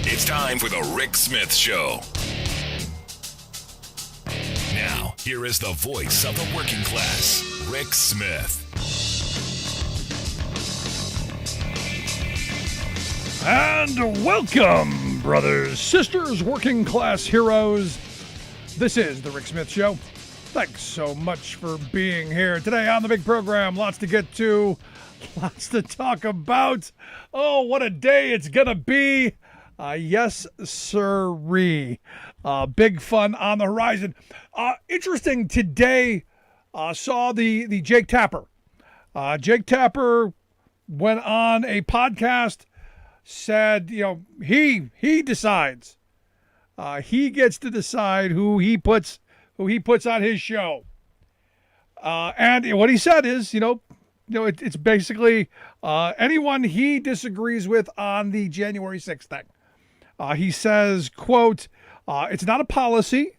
It's time for the Rick Smith Show. Now, here is the voice of the working class, Rick Smith. And welcome, brothers, sisters, working class heroes. This is the Rick Smith Show. Thanks so much for being here today on the big program. Lots to get to, lots to talk about. Oh, what a day it's going to be. Yes, sirree. Big fun on the horizon. Interesting today, saw the Jake Tapper. Jake Tapper went on a podcast, said, he decides. He gets to decide who he puts on his show. And what he said is, it's basically anyone he disagrees with on the January 6th thing. He says, quote, it's not a policy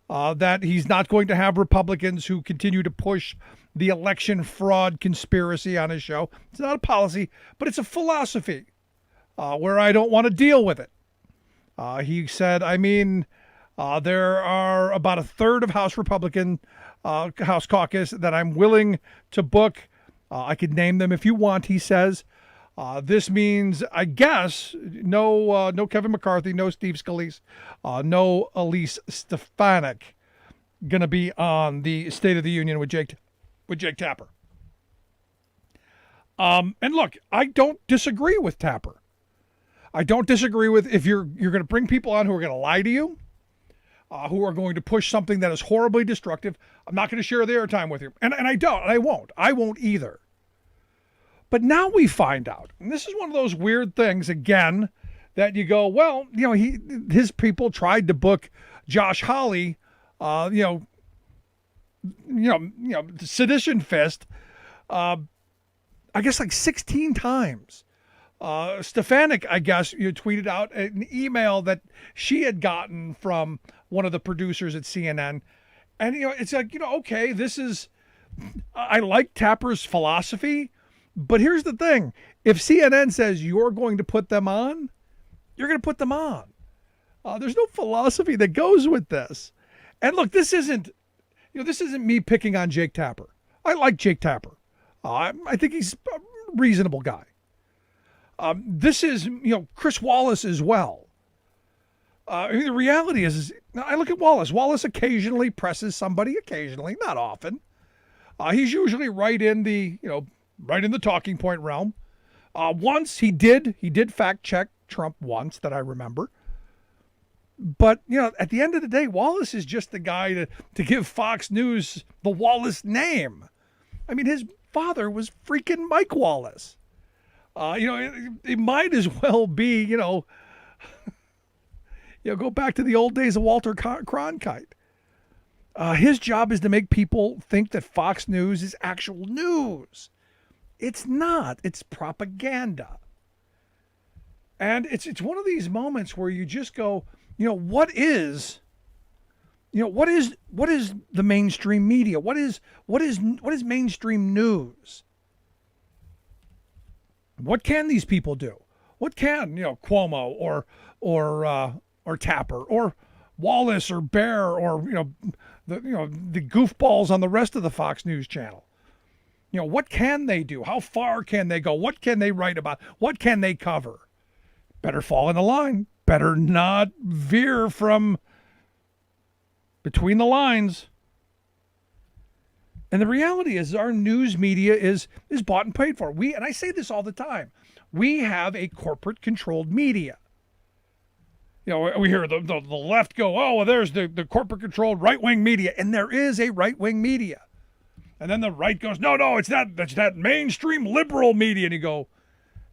that he's not going to have Republicans who continue to push the election fraud conspiracy on his show. It's not a policy, but it's a philosophy where I don't want to deal with it. He said, there are about a third of House Republican House caucus that I'm willing to book. I could name them if you want, he says. This means, I guess, no Kevin McCarthy, no Steve Scalise, no Elise Stefanik going to be on the State of the Union with Jake Tapper. And look, I don't disagree with Tapper. I don't disagree with if you're going to bring people on who are going to lie to you, who are going to push something that is horribly destructive. I'm not going to share the airtime with you. And I don't, and I won't. I won't either. But now we find out, and this is one of those weird things, again, that you go, well, his people tried to book Josh Hawley, Sedition Fist, I guess like 16 times. Stefanik, I guess, tweeted out an email that she had gotten from one of the producers at CNN. And, it's like, okay, I like Tapper's philosophy, but here's the thing. If CNN says you're going to put them on, you're going to put them on. There's no philosophy that goes with this. And look, this isn't me picking on Jake Tapper. I like Jake Tapper. I think he's a reasonable guy. This is, Chris Wallace as well. The reality is, I look at Wallace. Wallace occasionally presses somebody, not often. He's usually right in the talking point realm. Once he did fact check Trump once that I remember. But, at the end of the day, Wallace is just the guy to give Fox News the Wallace name. His father was freaking Mike Wallace. It might as well be, go back to the old days of Walter Cronkite. His job is to make people think that Fox News is actual news. It's not. It's propaganda. And it's one of these moments where you just go, what is the mainstream media? What is mainstream news? What can these people do? What can, Cuomo or Tapper or Wallace or Bear or, the goofballs on the rest of the Fox News channel? What can they do? How far can they go? What can they write about? What can they cover? Better fall in the line. Better not veer from between the lines. And the reality is our news media is bought and paid for. And I say this all the time, we have a corporate controlled media. We hear the left go, oh, well, there's the corporate controlled right-wing media. And there is a right-wing media. And then the right goes, no, it's that mainstream liberal media. And you go,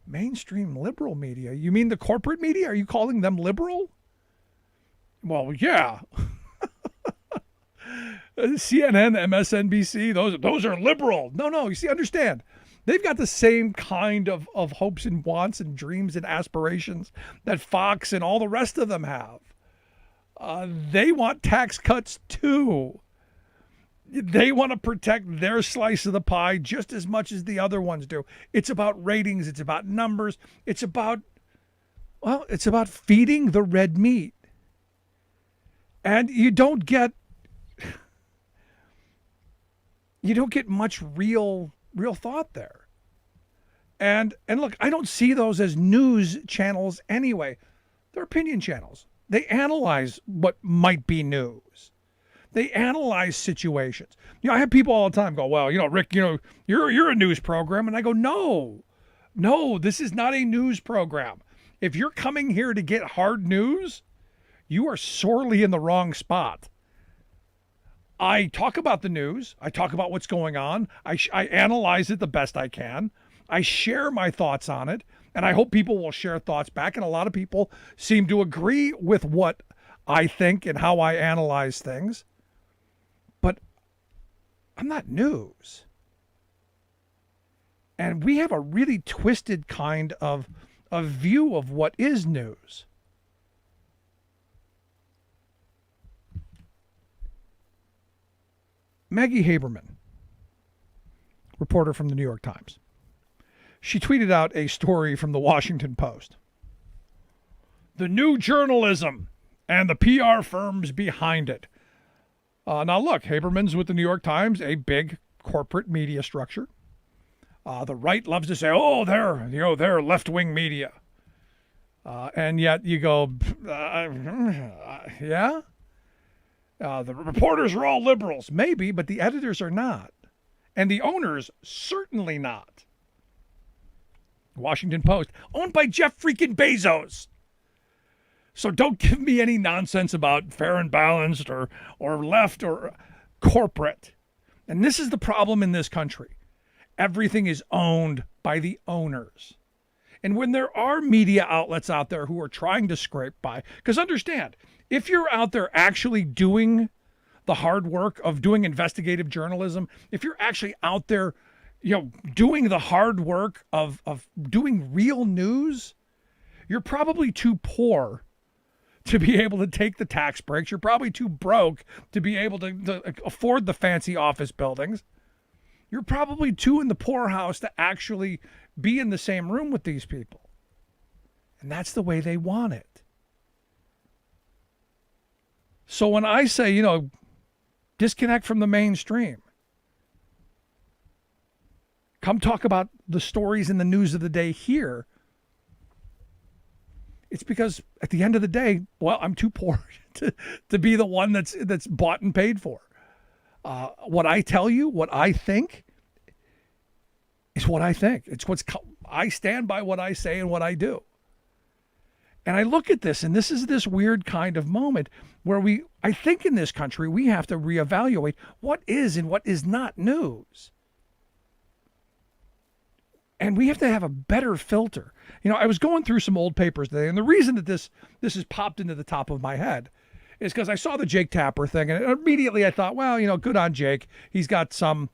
mainstream liberal media? You mean the corporate media? Are you calling them liberal? Well, yeah. CNN, MSNBC, those are liberal. No, you see, understand. They've got the same kind of hopes and wants and dreams and aspirations that Fox and all the rest of them have. They want tax cuts too. They want to protect their slice of the pie just as much as the other ones do. It's about ratings. It's about numbers. It's about Well, it's about feeding the red meat. And you don't get much real thought there. And look, I don't see those as news channels anyway. They're opinion channels. They analyze what might be news. They analyze situations. I have people all the time go, well, Rick, you're a news program. And I go, no, this is not a news program. If you're coming here to get hard news, you are sorely in the wrong spot. I talk about the news. I talk about what's going on. I analyze it the best I can. I share my thoughts on it, and I hope people will share thoughts back. And a lot of people seem to agree with what I think and how I analyze things. But I'm not news. And we have a really twisted kind of view of what is news. Maggie Haberman, reporter from the New York Times, she tweeted out a story from the Washington Post. The new journalism and the PR firms behind it. Now look, Haberman's with the New York Times, a big corporate media structure. The right loves to say, "Oh, they're left-wing media," and yet you go, "Yeah." The reporters are all liberals, maybe, but the editors are not, and the owners certainly not. Washington Post, owned by Jeff freaking Bezos. So don't give me any nonsense about fair and balanced or left or corporate. And this is the problem in this country. Everything is owned by the owners. And when there are media outlets out there who are trying to scrape by, because understand, if you're out there actually doing the hard work of doing investigative journalism, if you're actually out there, doing the hard work of doing real news, you're probably too poor to be able to take the tax breaks. You're probably too broke to be able to afford the fancy office buildings. You're probably too in the poorhouse to actually be in the same room with these people. And that's the way they want it. So when I say, disconnect from the mainstream, come talk about the stories in the news of the day here, it's because at the end of the day, I'm too poor to be the one that's bought and paid for. What I tell you, what I think, is what I think. I stand by what I say and what I do. And I look at this, and this is this weird kind of moment where I think in this country, we have to reevaluate what is and what is not news. And we have to have a better filter. I was going through some old papers today, and the reason that this has popped into the top of my head is because I saw the Jake Tapper thing, and immediately I thought, good on Jake. He's got some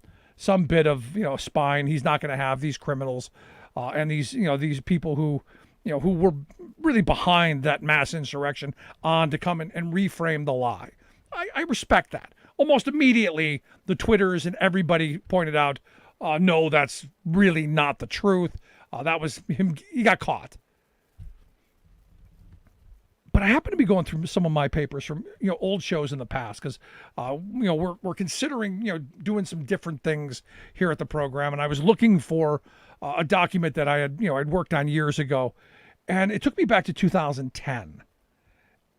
bit of spine. He's not going to have these criminals and these people who were really behind that mass insurrection on to come and reframe the lie. I respect that. Almost immediately, the Twitters and everybody pointed out, no, that's really not the truth. That was him. He got caught. But I happen to be going through some of my papers from old shows in the past because we're considering doing some different things here at the program, and I was looking for a document that I had I'd worked on years ago, and it took me back to 2010.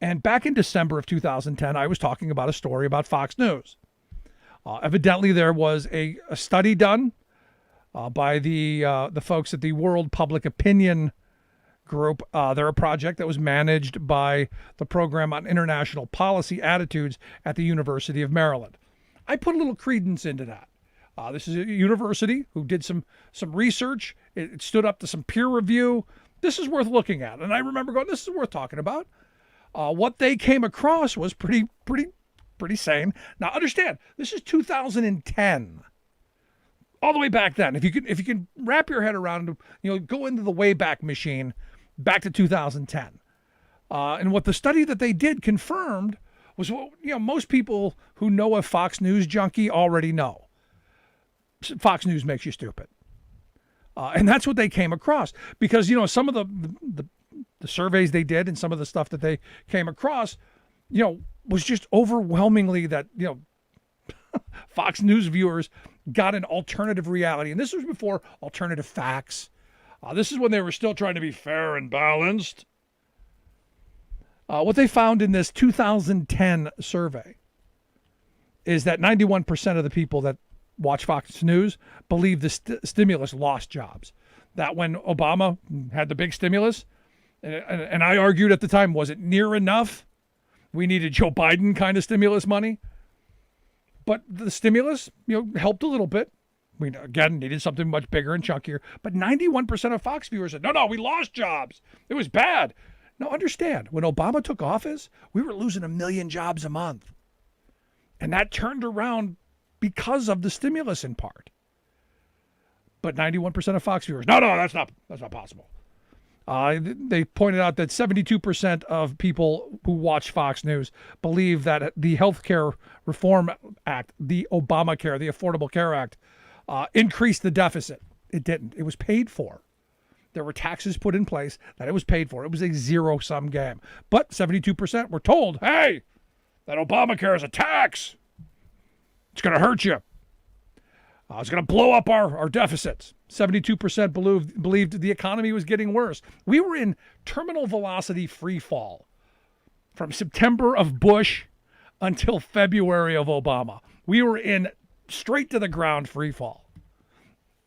And back in December of 2010, I was talking about a story about Fox News. Evidently, there was a study done by the folks at the World Public Opinion Group. They're a project that was managed by the Program on International Policy Attitudes at the University of Maryland. I put a little credence into that. This is a university who did some research. It stood up to some peer review. This is worth looking at. And I remember going, this is worth talking about. What they came across was pretty sane. Now understand, this is 2010. All the way back then. If you can wrap your head around, go into the Wayback Machine back to 2010. And what the study that they did confirmed was what most people who know a Fox News junkie already know. Fox News makes you stupid. And that's what they came across because some of the the surveys they did and some of the stuff that they came across, was just overwhelmingly that, Fox News viewers got an alternative reality. And this was before alternative facts. This is when they were still trying to be fair and balanced. What they found in this 2010 survey is that 91% of the people that watch Fox News believe the stimulus lost jobs. That when Obama had the big stimulus, and I argued at the time, was it near enough? We needed Joe Biden kind of stimulus money. But the stimulus, helped a little bit. We, again, needed something much bigger and chunkier. But 91% of Fox viewers said, no, we lost jobs. It was bad. Now, understand, when Obama took office, we were losing 1 million jobs a month. And that turned around because of the stimulus in part. But 91% of Fox viewers, no, that's not possible. They pointed out that 72% of people who watch Fox News believe that the Healthcare Reform Act, the Obamacare, the Affordable Care Act, increased the deficit. It didn't. It was paid for. There were taxes put in place that it was paid for. It was a zero-sum game. But 72% were told, hey, that Obamacare is a tax. It's going to hurt you. It's going to blow up our deficits. 72% believed the economy was getting worse. We were in terminal velocity free fall from September of Bush until February of Obama. We were in straight to the ground free fall.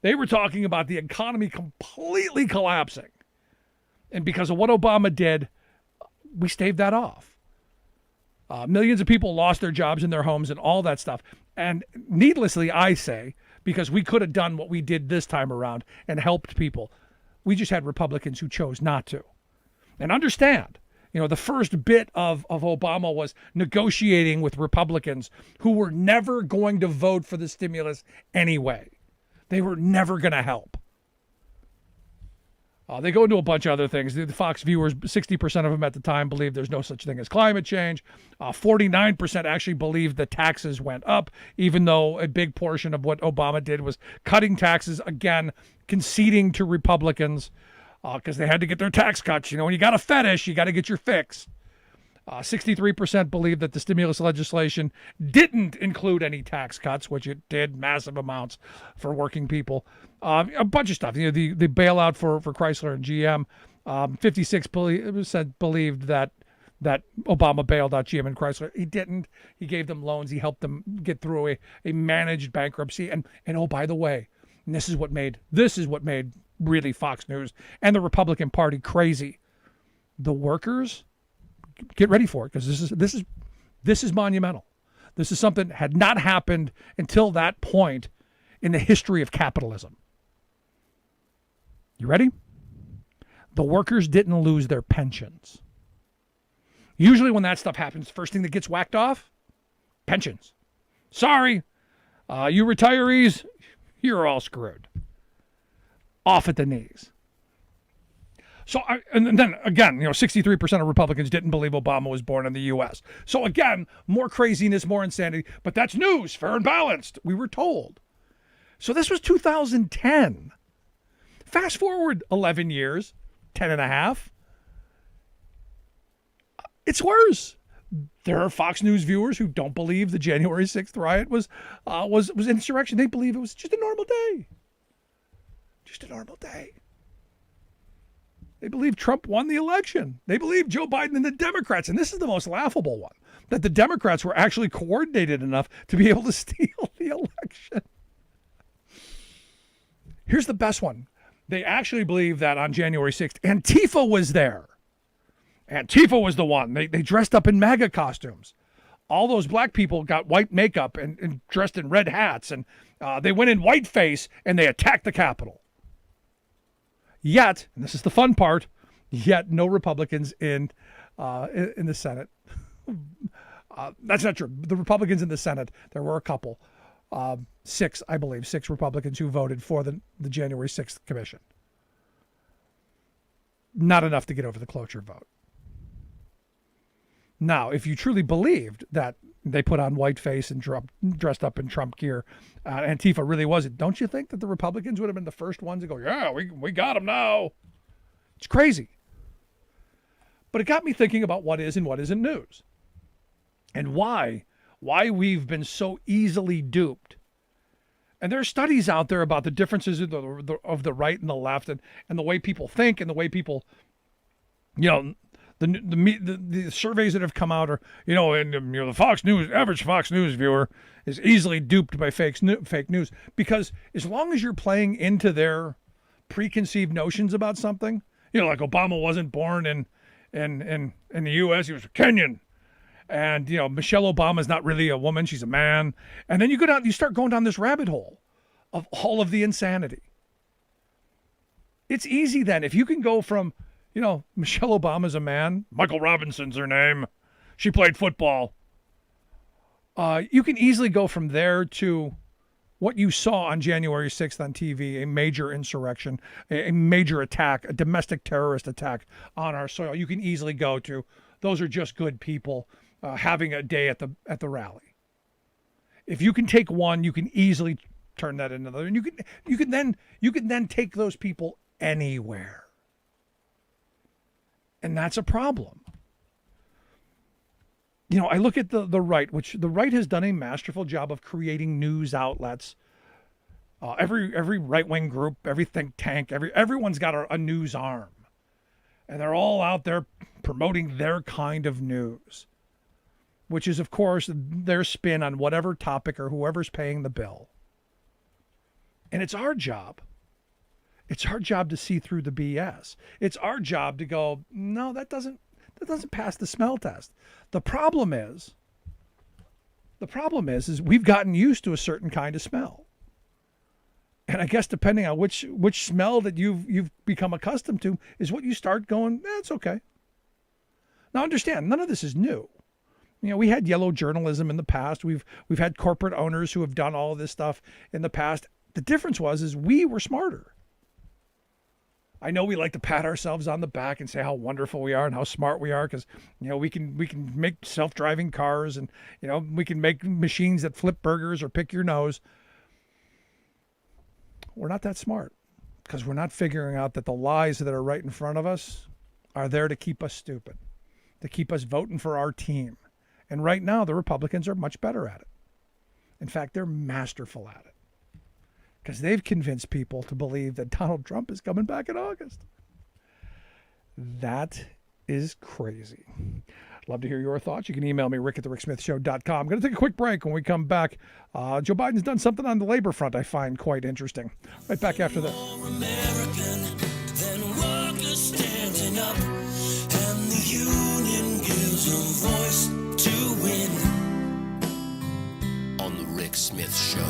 They were talking about the economy completely collapsing. And because of what Obama did, we staved that off. Millions of people lost their jobs in their homes and all that stuff. And needlessly, I say, because we could have done what we did this time around and helped people, we just had Republicans who chose not to. And understand, the first bit of Obama was negotiating with Republicans who were never going to vote for the stimulus anyway. They were never going to help. They go into a bunch of other things. The Fox viewers, 60% of them at the time believed there's no such thing as climate change. 49% actually believed the taxes went up, even though a big portion of what Obama did was cutting taxes, again, conceding to Republicans because they had to get their tax cuts. When you got a fetish, you got to get your fix. 63% believed that the stimulus legislation didn't include any tax cuts, which it did, massive amounts for working people. A bunch of stuff. The bailout for Chrysler and GM. 56% believed that Obama bailed out GM and Chrysler. He didn't. He gave them loans. He helped them get through a managed bankruptcy. And oh, by the way, and this is what made really Fox News and the Republican Party crazy. The workers, get ready for it, because this is monumental. This is something that had not happened until that point in the history of capitalism. You ready? The workers didn't lose their pensions. Usually when that stuff happens, the first thing that gets whacked off, pensions. Sorry, you retirees, you're all screwed. Off at the knees. So, and then again, 63% of Republicans didn't believe Obama was born in the U.S. So again, more craziness, more insanity, but that's news, fair and balanced, we were told. So this was 2010. Fast forward 11 years, 10 and a half. It's worse. There are Fox News viewers who don't believe the January 6th riot was insurrection. They believe it was just a normal day. Just a normal day. They believe Trump won the election. They believe Joe Biden and the Democrats, and this is the most laughable one, that the Democrats were actually coordinated enough to be able to steal the election. Here's the best one. They actually believe that on January 6th, Antifa was there. Antifa was the one. They dressed up in MAGA costumes. All those black people got white makeup and dressed in red hats, and they went in whiteface and they attacked the Capitol. Yet, and this is the fun part, yet no Republicans in the Senate. That's not true. The Republicans in the Senate, there were a couple. 6 Republicans who voted for the January 6th commission. Not enough to get over the cloture vote. Now, if you truly believed that they put on whiteface and dressed up in Trump gear, Antifa really wasn't, don't you think that the Republicans would have been the first ones to go, yeah, we got them now? It's crazy. But it got me thinking about what is and what isn't news, and why we've been so easily duped. And there are studies out there about the differences of the right and the left, and the way people think and the way people, the surveys that have come out are, the Fox News, average Fox News viewer is easily duped by fake news, because as long as you're playing into their preconceived notions about something, like Obama wasn't born in the U.S., he was Kenyan. And, Michelle Obama is not really a woman, she's a man. And then you start going down this rabbit hole of all of the insanity. It's easy then. If you can go from, Michelle Obama's a man, Michael Robinson's her name, she played football. You can easily go from there to what you saw on January 6th on TV, a major insurrection, a major attack, a domestic terrorist attack on our soil. You can easily go to, those are just good people having a day at the rally. If you can take one, you can easily turn that into another, and you can then take those people anywhere, and that's a problem. I look at the right, which the right has done a masterful job of creating news outlets. Every right-wing group, every think tank, everyone's got a news arm, and they're all out there promoting their kind of news, which is, of course, their spin on whatever topic or whoever's paying the bill. And it's our job. It's our job to see through the BS. It's our job to go, no, that doesn't pass the smell test. The problem is we've gotten used to a certain kind of smell. And I guess depending on which smell that you've become accustomed to is what you start going, it's okay. Now understand, none of this is new. We had yellow journalism in the past. We've had corporate owners who have done all of this stuff in the past. The difference is we were smarter. I know we like to pat ourselves on the back and say how wonderful we are and how smart we are because, we can make self-driving cars and, we can make machines that flip burgers or pick your nose. We're not that smart because we're not figuring out that the lies that are right in front of us are there to keep us stupid, to keep us voting for our team. And right now, the Republicans are much better at it. In fact, they're masterful at it because they've convinced people to believe that Donald Trump is coming back in August. That is crazy. Love to hear your thoughts. You can email me, rick@thericksmithshow.com. I'm going to take a quick break. When we come back, Joe Biden's done something on the labor front I find quite interesting. Right back after this. More American than workers standing up, and the union gives them voice to win. On the Rick Smith Show.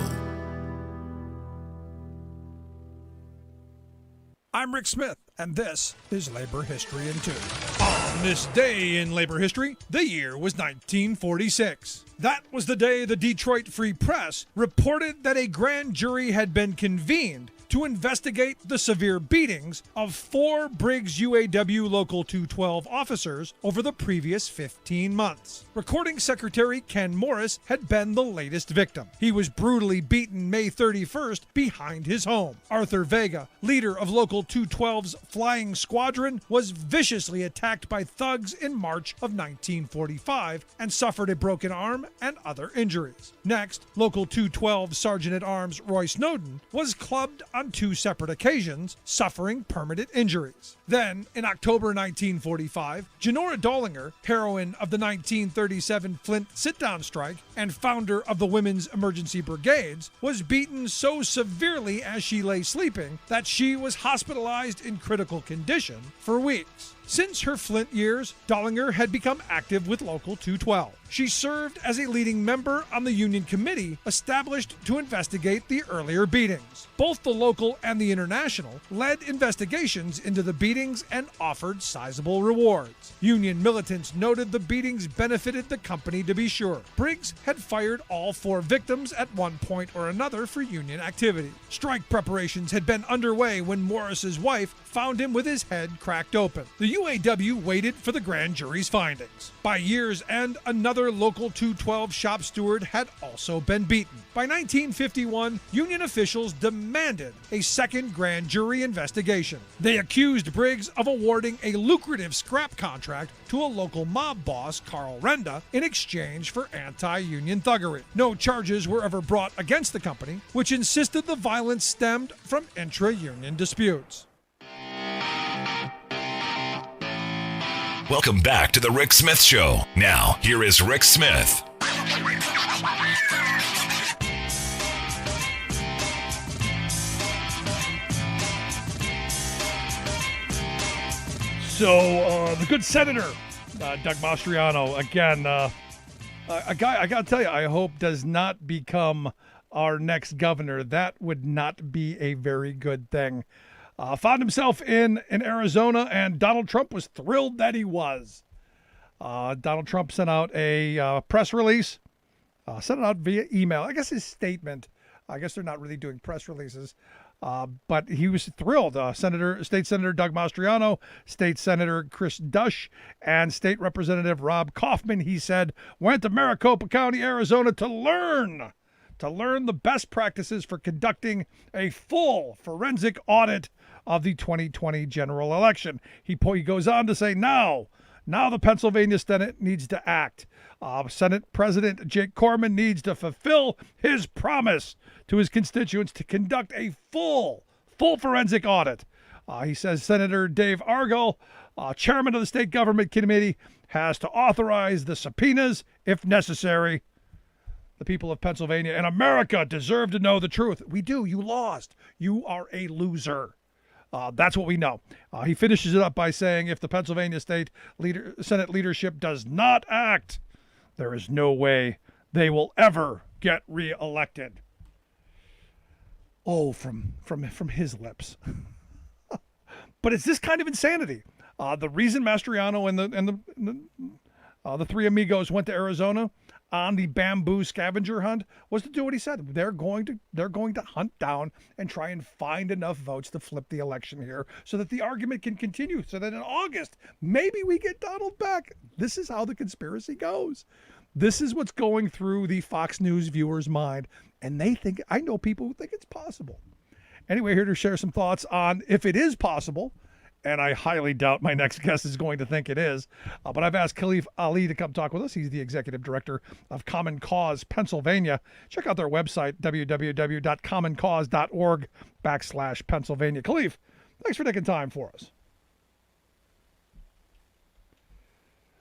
I'm Rick Smith, and this is Labor History in 2. On this day in labor history, the year was 1946. That was the day the Detroit Free Press reported that a grand jury had been convened to investigate the severe beatings of 4 Briggs UAW Local 212 officers over the previous 15 months. Recording Secretary Ken Morris had been the latest victim. He was brutally beaten May 31st behind his home. Arthur Vega, leader of Local 212's Flying Squadron, was viciously attacked by thugs in March of 1945 and suffered a broken arm and other injuries. Next, Local 212 Sergeant-at-Arms Roy Snowden was clubbed on 2 separate occasions, suffering permanent injuries. Then, in October 1945, Janora Dollinger, heroine of the 1937 Flint sit-down strike and founder of the Women's Emergency Brigades, was beaten so severely as she lay sleeping that she was hospitalized in critical condition for weeks. Since her Flint years, Dollinger had become active with Local 212. She served as a leading member on the union committee established to investigate the earlier beatings. Both the local and the international led investigations into the beatings and offered sizable rewards. Union militants noted the beatings benefited the company, to be sure. Briggs had fired all 4 victims at one point or another for union activity. Strike preparations had been underway when Morris's wife found him with his head cracked open. The UAW waited for the grand jury's findings. By year's end, another Local 212 shop steward had also been beaten. By 1951, union officials demanded a second grand jury investigation. They accused Briggs of awarding a lucrative scrap contract to a local mob boss, Carl Renda, in exchange for anti-union thuggery. No charges were ever brought against the company, which insisted the violence stemmed from intra-union disputes. Welcome back to the Rick Smith Show. Now, here is Rick Smith. So, the good Senator, Doug Mastriano, again, a guy, I got to tell you, I hope does not become our next governor. That would not be a very good thing. Found himself in Arizona, and Donald Trump was thrilled that he was. Donald Trump sent out a press release, sent it out via email. I guess his statement, I guess they're not really doing press releases, but he was thrilled. State Senator Doug Mastriano, State Senator Chris Dush, and State Representative Rob Kaufman, he said, went to Maricopa County, Arizona to learn the best practices for conducting a full forensic audit of the 2020 general election. He goes on to say, now the Pennsylvania Senate needs to act. Senate President Jake Corman needs to fulfill his promise to his constituents to conduct a full forensic audit. He says Senator Dave Argall, chairman of the state government committee, has to authorize the subpoenas if necessary. The people of Pennsylvania and America deserve to know the truth. We do. You lost. You are a loser. That's what we know. He finishes it up by saying, if the Pennsylvania Senate leadership does not act, there is no way they will ever get reelected. Oh, from his lips. But it's this kind of insanity. The reason Mastriano and the three amigos went to Arizona on the bamboo scavenger hunt was to do what he said. They're going to hunt down and try and find enough votes to flip the election here so that the argument can continue, so that in August, maybe we get Donald back. This is how the conspiracy goes. This is what's going through the Fox News viewer's mind. And I know people who think it's possible. Anyway, here to share some thoughts on if it is possible, and I highly doubt my next guest is going to think it is. But I've asked Khalif Ali to come talk with us. He's the executive director of Common Cause Pennsylvania. Check out their website, www.commoncause.org/Pennsylvania. Khalif, thanks for taking time for us.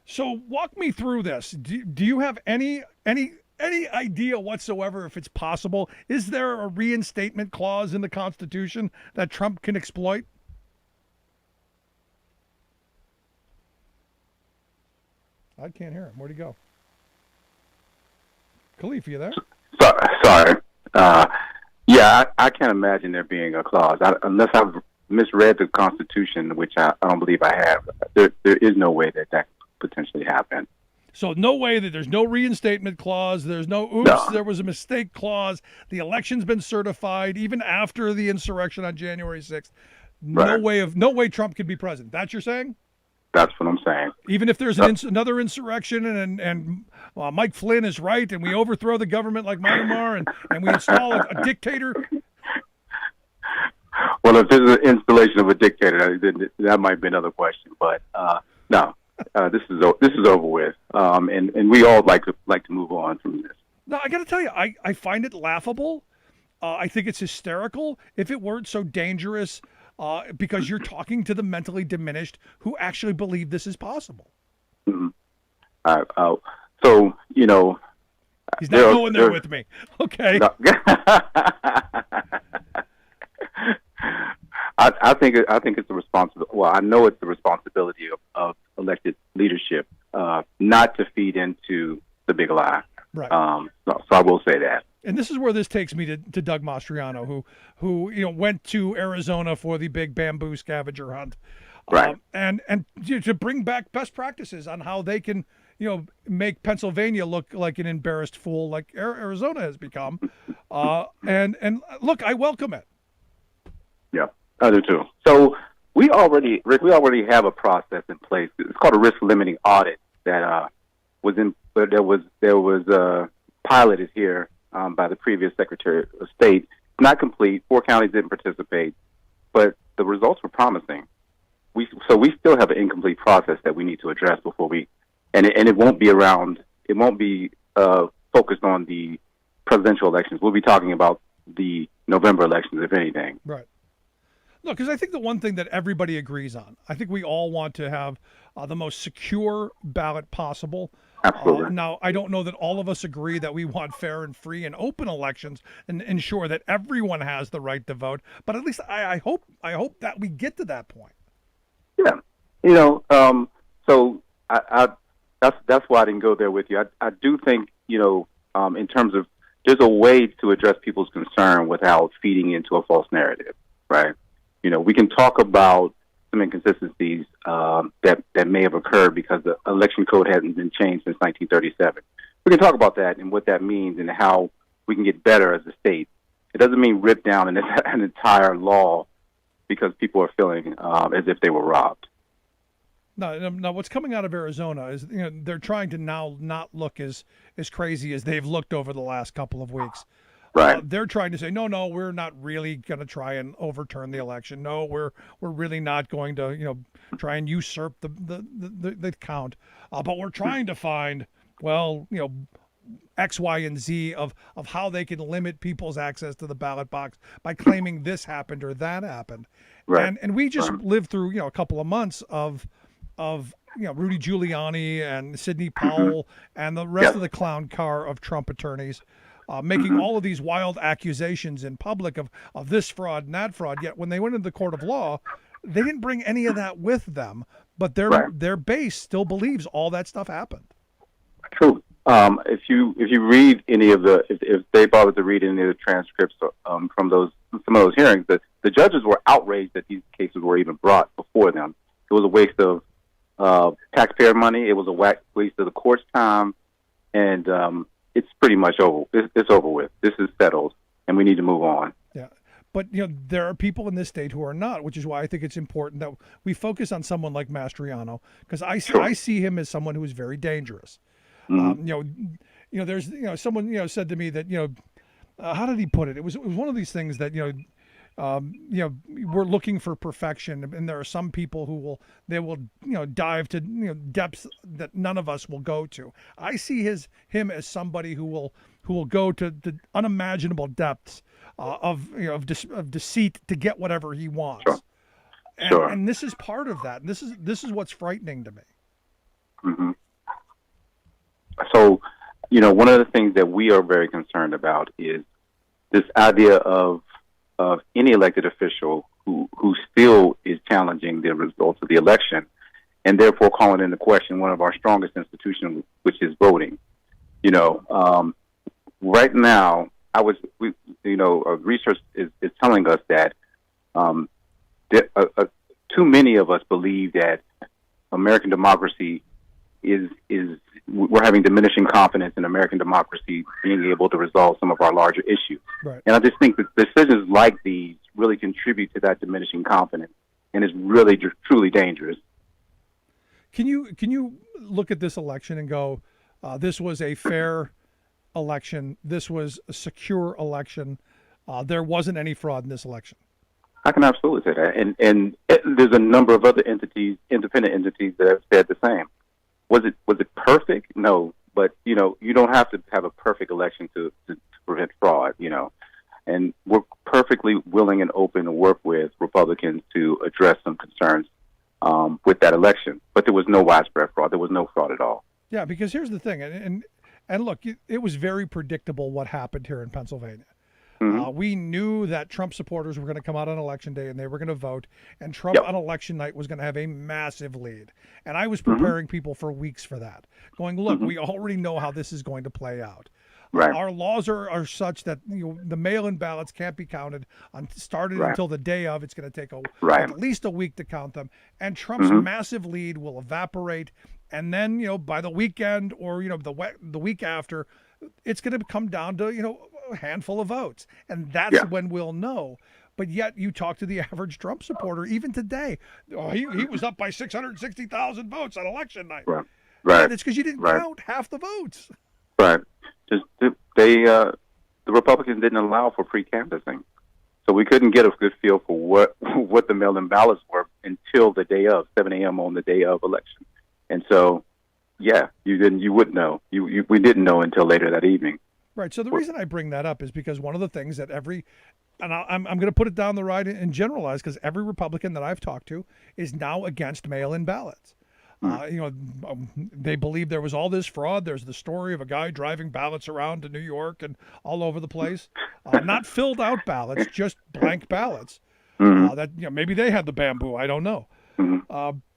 So walk me through this. Do you have any idea whatsoever if it's possible? Is there a reinstatement clause in the Constitution that Trump can exploit? I can't hear him. Where'd he go? Khalif, you there? Sorry. Yeah, I can't imagine there being a clause. Unless I've misread the Constitution, which I don't believe I have. There is no way that could potentially happen. So no way that there's no reinstatement clause. There's no, there was a mistake clause. The election's been certified even after the insurrection on January 6th. No way Trump could be president. That's what you're saying? That's what I'm saying. Even if there's another insurrection and Mike Flynn is right and we overthrow the government like Myanmar and we install a dictator? Well, if there's an installation of a dictator, that might be another question. But no, this is over with, and we all like to move on from this. No, I got to tell you, I find it laughable. I think it's hysterical. If it weren't so dangerous. Because you're talking to the mentally diminished who actually believe this is possible. Mm-hmm. So, he's not going there with me. Okay. No. I think it's the responsibility. Well, I know it's the responsibility of elected leadership not to feed into the big lie. Right. So I will say that. And this is where this takes me to Doug Mastriano, who went to Arizona for the big bamboo scavenger hunt, right? And to bring back best practices on how they can make Pennsylvania look like an embarrassed fool, like Arizona has become. And look, I welcome it. Yeah, I do too. So Rick, we already have a process in place. It's called a risk limiting audit that was piloted here by the previous Secretary of State. It's not complete. 4 counties didn't participate, but the results were promising. So we still have an incomplete process that we need to address before it won't be around. It won't be focused on the presidential elections. We'll be talking about the November elections, if anything. Right. Look, because I think the one thing that everybody agrees on, I think we all want to have the most secure ballot possible. Absolutely. Now, I don't know that all of us agree that we want fair and free and open elections and ensure that everyone has the right to vote. But at least I hope that we get to that point. Yeah. So that's why I didn't go there with you. I do think, in terms of there's a way to address people's concern without feeding into a false narrative, right? We can talk about some inconsistencies that may have occurred because the election code hasn't been changed since 1937. We can talk about that and what that means and how we can get better as a state. It doesn't mean rip down an entire law because people are feeling as if they were robbed. Now, what's coming out of Arizona is they're trying to now not look as crazy as they've looked over the last couple of weeks. Right. They're trying to say, no, we're not really going to try and overturn the election. No, we're really not going to try and usurp the count. But we're trying to find X, Y, and Z of how they can limit people's access to the ballot box by claiming this happened or that happened. Right. And we just lived through a couple of months of Rudy Giuliani and Sidney Powell and the rest of the clown car of Trump attorneys making all of these wild accusations in public of this fraud and that fraud. Yet when they went into the court of law, they didn't bring any of that with them. But their base still believes all that stuff happened. True. If you read any of if they bothered to read any of the transcripts from some of those hearings, the judges were outraged that these cases were even brought before them. It was a waste of taxpayer money. It was a waste of the court's time, and it's pretty much over. It's over with. This is settled, and we need to move on. Yeah, but there are people in this state who are not, which is why I think it's important that we focus on someone like Mastriano, because I see him as someone who is very dangerous. Mm-hmm. There's someone said to me that how did he put it? It was one of these things that we're looking for perfection, and there are some people who will dive to depths that none of us will go to. I see him as somebody who will go to the unimaginable depths of deceit to get whatever he wants. Sure. And this is part of that. And this is what's frightening to me. Mm-hmm. So, one of the things that we are very concerned about is this idea of any elected official who still is challenging the results of the election and therefore calling into question one of our strongest institutions, which is voting. Right now, research is telling us that too many of us believe that American democracy we're having diminishing confidence in American democracy being able to resolve some of our larger issues. Right. And I just think that decisions like these really contribute to that diminishing confidence, and is really truly dangerous. Can you look at this election and go, this was a fair election, this was a secure election, there wasn't any fraud in this election? I can absolutely say that, and there's a number of other independent entities that have said the same. Was it perfect? No, but you don't have to have a perfect election to prevent fraud. And we're perfectly willing and open to work with Republicans to address some concerns with that election. But there was no widespread fraud. There was no fraud at all. Yeah, because here's the thing, and look, it was very predictable what happened here in Pennsylvania. Mm-hmm. We knew that Trump supporters were going to come out on Election Day and they were going to vote, and Trump on Election night was going to have a massive lead. And I was preparing people for weeks for that, going, look, we already know how this is going to play out. Right. Our laws are such that the mail-in ballots can't be counted until the day of. It's going to take at least a week to count them, and Trump's massive lead will evaporate. And then by the weekend or the week after, it's going to come down to a handful of votes, and that's when we'll know. But yet you talk to the average Trump supporter, even today, he was up by 660,000 votes on election night. Right. Right. And it's because you didn't count half the votes. Right. Just the Republicans didn't allow for pre-canvassing, so we couldn't get a good feel for what the mail-in ballots were until the day of 7 a.m. on the day of election. And so, yeah, you wouldn't know. We didn't know until later that evening. Right. So the reason I bring that up is because one of the things that and I'm going to put it down the right and generalize, because every Republican that I've talked to is now against mail-in ballots. They believe there was all this fraud. There's the story of a guy driving ballots around to New York and all over the place, not filled out ballots, just blank ballots. That maybe they had the bamboo. I don't know.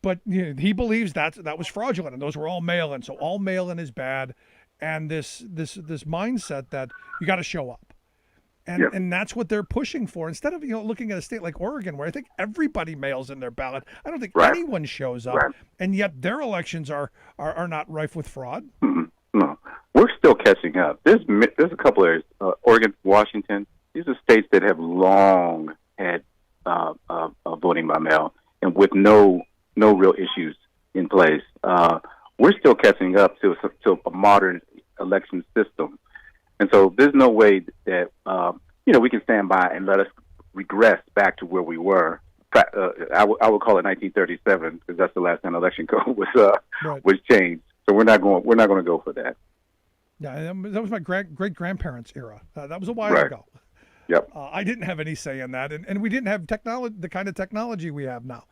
But he believes that was fraudulent, and those were all mail-in. So all mail-in is bad, and this mindset that you got to show up. And that's what they're pushing for. Instead of looking at a state like Oregon, where I think everybody mails in their ballot, I don't think anyone shows up, and yet their elections are not rife with fraud. No, we're still catching up. There's a couple areas, Oregon, Washington. These are states that have long had voting by mail, and with no real issues in place. We're still catching up to a modern election system. And so there's no way that, we can stand by and let us regress back to where we were. I would call it 1937, because that's the last time election code was changed. So we're not going to go for that. Yeah, that was my great-grandparents' era. That was a while ago. Yep. I didn't have any say in that, and we didn't have the kind of technology we have now.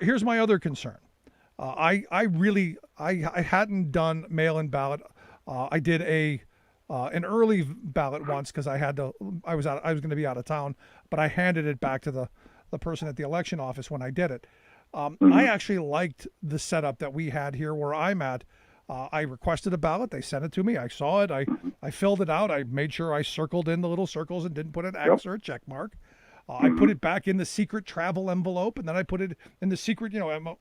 Here's my other concern. I hadn't done mail-in ballot. I did an early ballot once because I was going to be out of town, but I handed it back to the person at the election office when I did it. I actually liked the setup that we had here where I'm at. I requested a ballot. They sent it to me. I saw it. I filled it out. I made sure I circled in the little circles and didn't put an X or a check mark. I put it back in the secret travel envelope, and then I put it in the secret, envelope,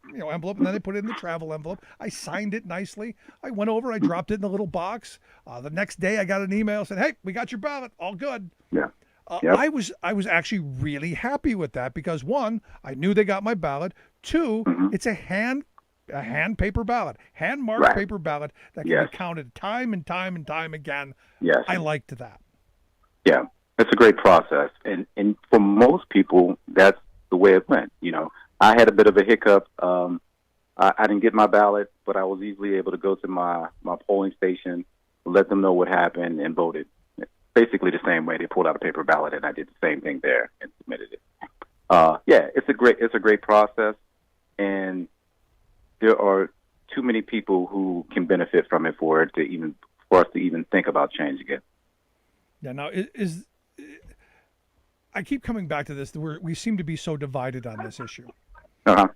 and then I put it in the travel envelope. I signed it nicely. I went over, I dropped it in the little box. The next day, I got an email saying, "Hey, we got your ballot, all good." Yeah. I was actually really happy with that because one, I knew they got my ballot. Two, it's a hand paper ballot, hand marked paper ballot that can be counted time and time and time again. Yes. I liked that. Yeah. It's a great process, and for most people, that's the way it went. I had a bit of a hiccup. I didn't get my ballot, but I was easily able to go to my polling station, let them know what happened, and voted. Basically the same way. They pulled out a paper ballot, and I did the same thing there and submitted it. It's a great process, and there are too many people who can benefit from it for us to even think about changing it. Yeah. Now I keep coming back to this. We seem to be so divided on this issue.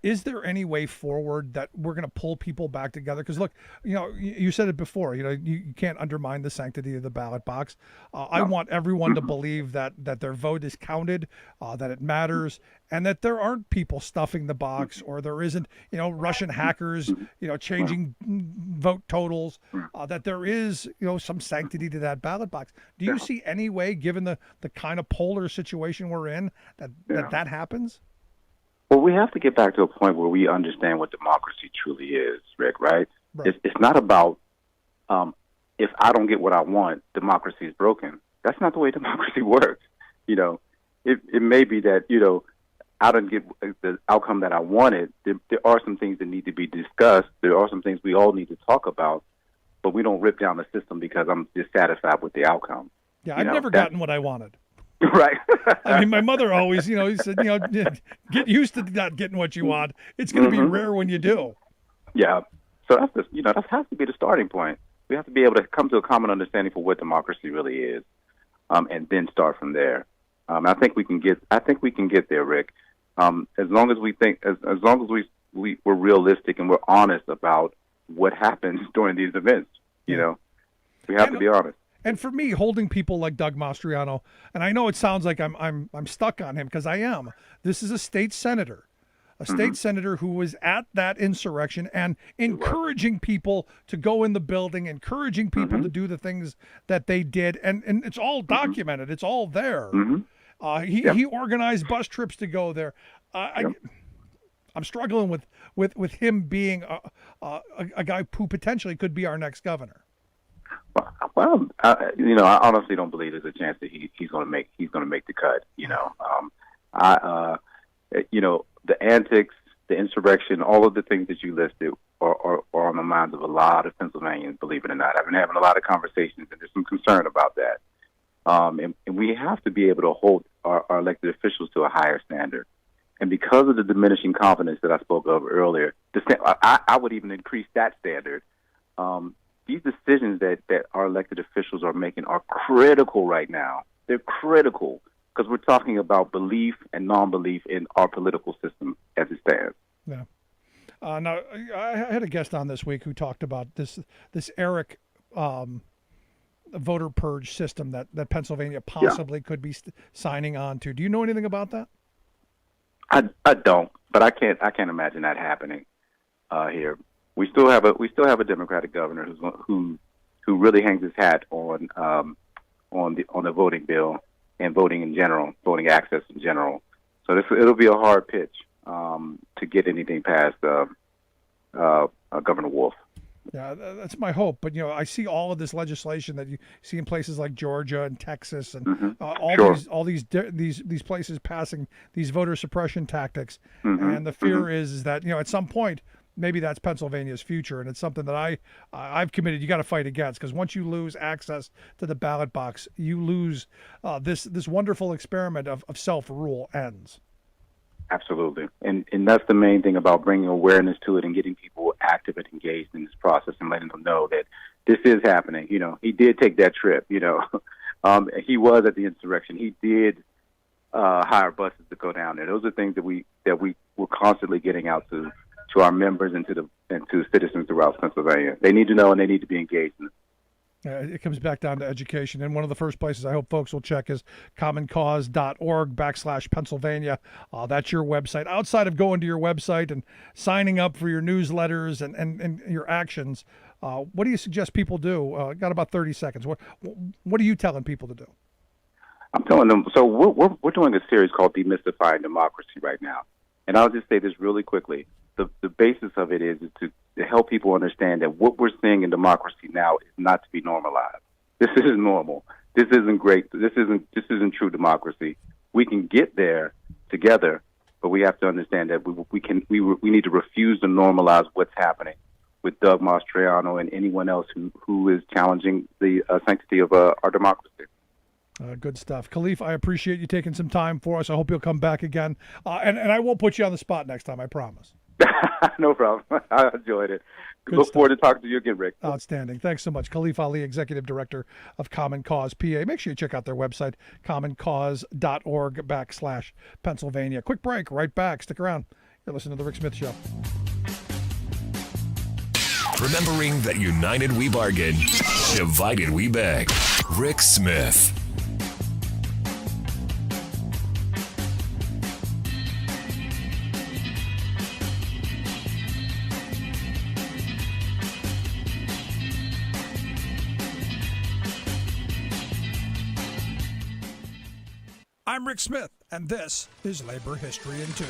Is there any way forward that we're going to pull people back together? Because look, you said it before. You can't undermine the sanctity of the ballot box. I want everyone to believe that their vote is counted, that it matters, and that there aren't people stuffing the box, or there isn't, Russian hackers, changing vote totals. That there is, some sanctity to that ballot box. Do you see any way, given the kind of polar situation we're in, that happens? Well, we have to get back to a point where we understand what democracy truly is, Rick, right? It's not about if I don't get what I want, democracy is broken. That's not the way democracy works. It may be that, I don't get the outcome that I wanted. There are some things that need to be discussed. There are some things we all need to talk about, but we don't rip down the system because I'm dissatisfied with the outcome. Yeah, I've never gotten what I wanted. Right. I mean, my mother always, said, get used to not getting what you want. It's going to be rare when you do. Yeah. So that has to be the starting point. We have to be able to come to a common understanding for what democracy really is, and then start from there. I think we can get there, Rick. As long as we think, as long as we're realistic and we're honest about what happens during these events. We have to be honest. And for me, holding people like Doug Mastriano, and I know it sounds like I'm stuck on him because I am. This is a state senator who was at that insurrection and encouraging people to go in the building, encouraging people to do the things that they did, and it's all documented. It's all there. He organized bus trips to go there. I'm struggling with him being a guy who potentially could be our next governor. Well, I honestly don't believe there's a chance that he's going to make the cut. The antics, the insurrection, all of the things that you listed are on the minds of a lot of Pennsylvanians. Believe it or not, I've been having a lot of conversations, and there's some concern about that. And we have to be able to hold our elected officials to a higher standard. And because of the diminishing confidence that I spoke of earlier, I would even increase that standard. These decisions that our elected officials are making are critical right now. They're critical because we're talking about belief and non-belief in our political system as it stands. Yeah. Now, I had a guest on this week who talked about this ERIC voter purge system that Pennsylvania possibly could be signing on to. Do you know anything about that? I don't, but I can't imagine that happening here. We still have a Democratic governor who really hangs his hat on the voting bill and voting in general, voting access in general. So it'll be a hard pitch to get anything past Governor Wolf. Yeah, that's my hope. But I see all of this legislation that you see in places like Georgia and Texas, and all these places passing these voter suppression tactics. And the fear is that at some point maybe that's Pennsylvania's future, and it's something that I've committed. You got to fight against, because once you lose access to the ballot box, you lose this wonderful experiment of self-rule ends. Absolutely. And that's the main thing about bringing awareness to it and getting people active and engaged in this process and letting them know that this is happening. He did take that trip, he was at the insurrection. He did hire buses to go down there. Those are things that we were constantly getting out to our members and to citizens throughout Pennsylvania. They need to know and they need to be engaged in it. It comes back down to education. And one of the first places I hope folks will check is commoncause.org/Pennsylvania. That's your website. Outside of going to your website and signing up for your newsletters and your actions, what do you suggest people do? Got about 30 seconds. What are you telling people to do? I'm telling them, so we're doing a series called Demystifying Democracy right now. And I'll just say this really quickly. The basis of it is to help people understand that what we're seeing in democracy now is not to be normalized. This isn't normal. This isn't great. This isn't true democracy. We can get there together, but we have to understand that we need to refuse to normalize what's happening with Doug Mastriano and anyone else who is challenging the sanctity of our democracy. Good stuff. Khalif, I appreciate you taking some time for us. I hope you'll come back again. And I won't put you on the spot next time, I promise. No problem. I enjoyed it. Look forward to talking to you again, Rick. Outstanding. Thanks so much. Khalif Ali, Executive Director of Common Cause PA. Make sure you check out their website, commoncause.org/Pennsylvania. Quick break. Right back. Stick around. You're listening to The Rick Smith Show. Remembering that united we bargain, divided we beg. Rick Smith. I'm Rick Smith, and this is Labor History in 2.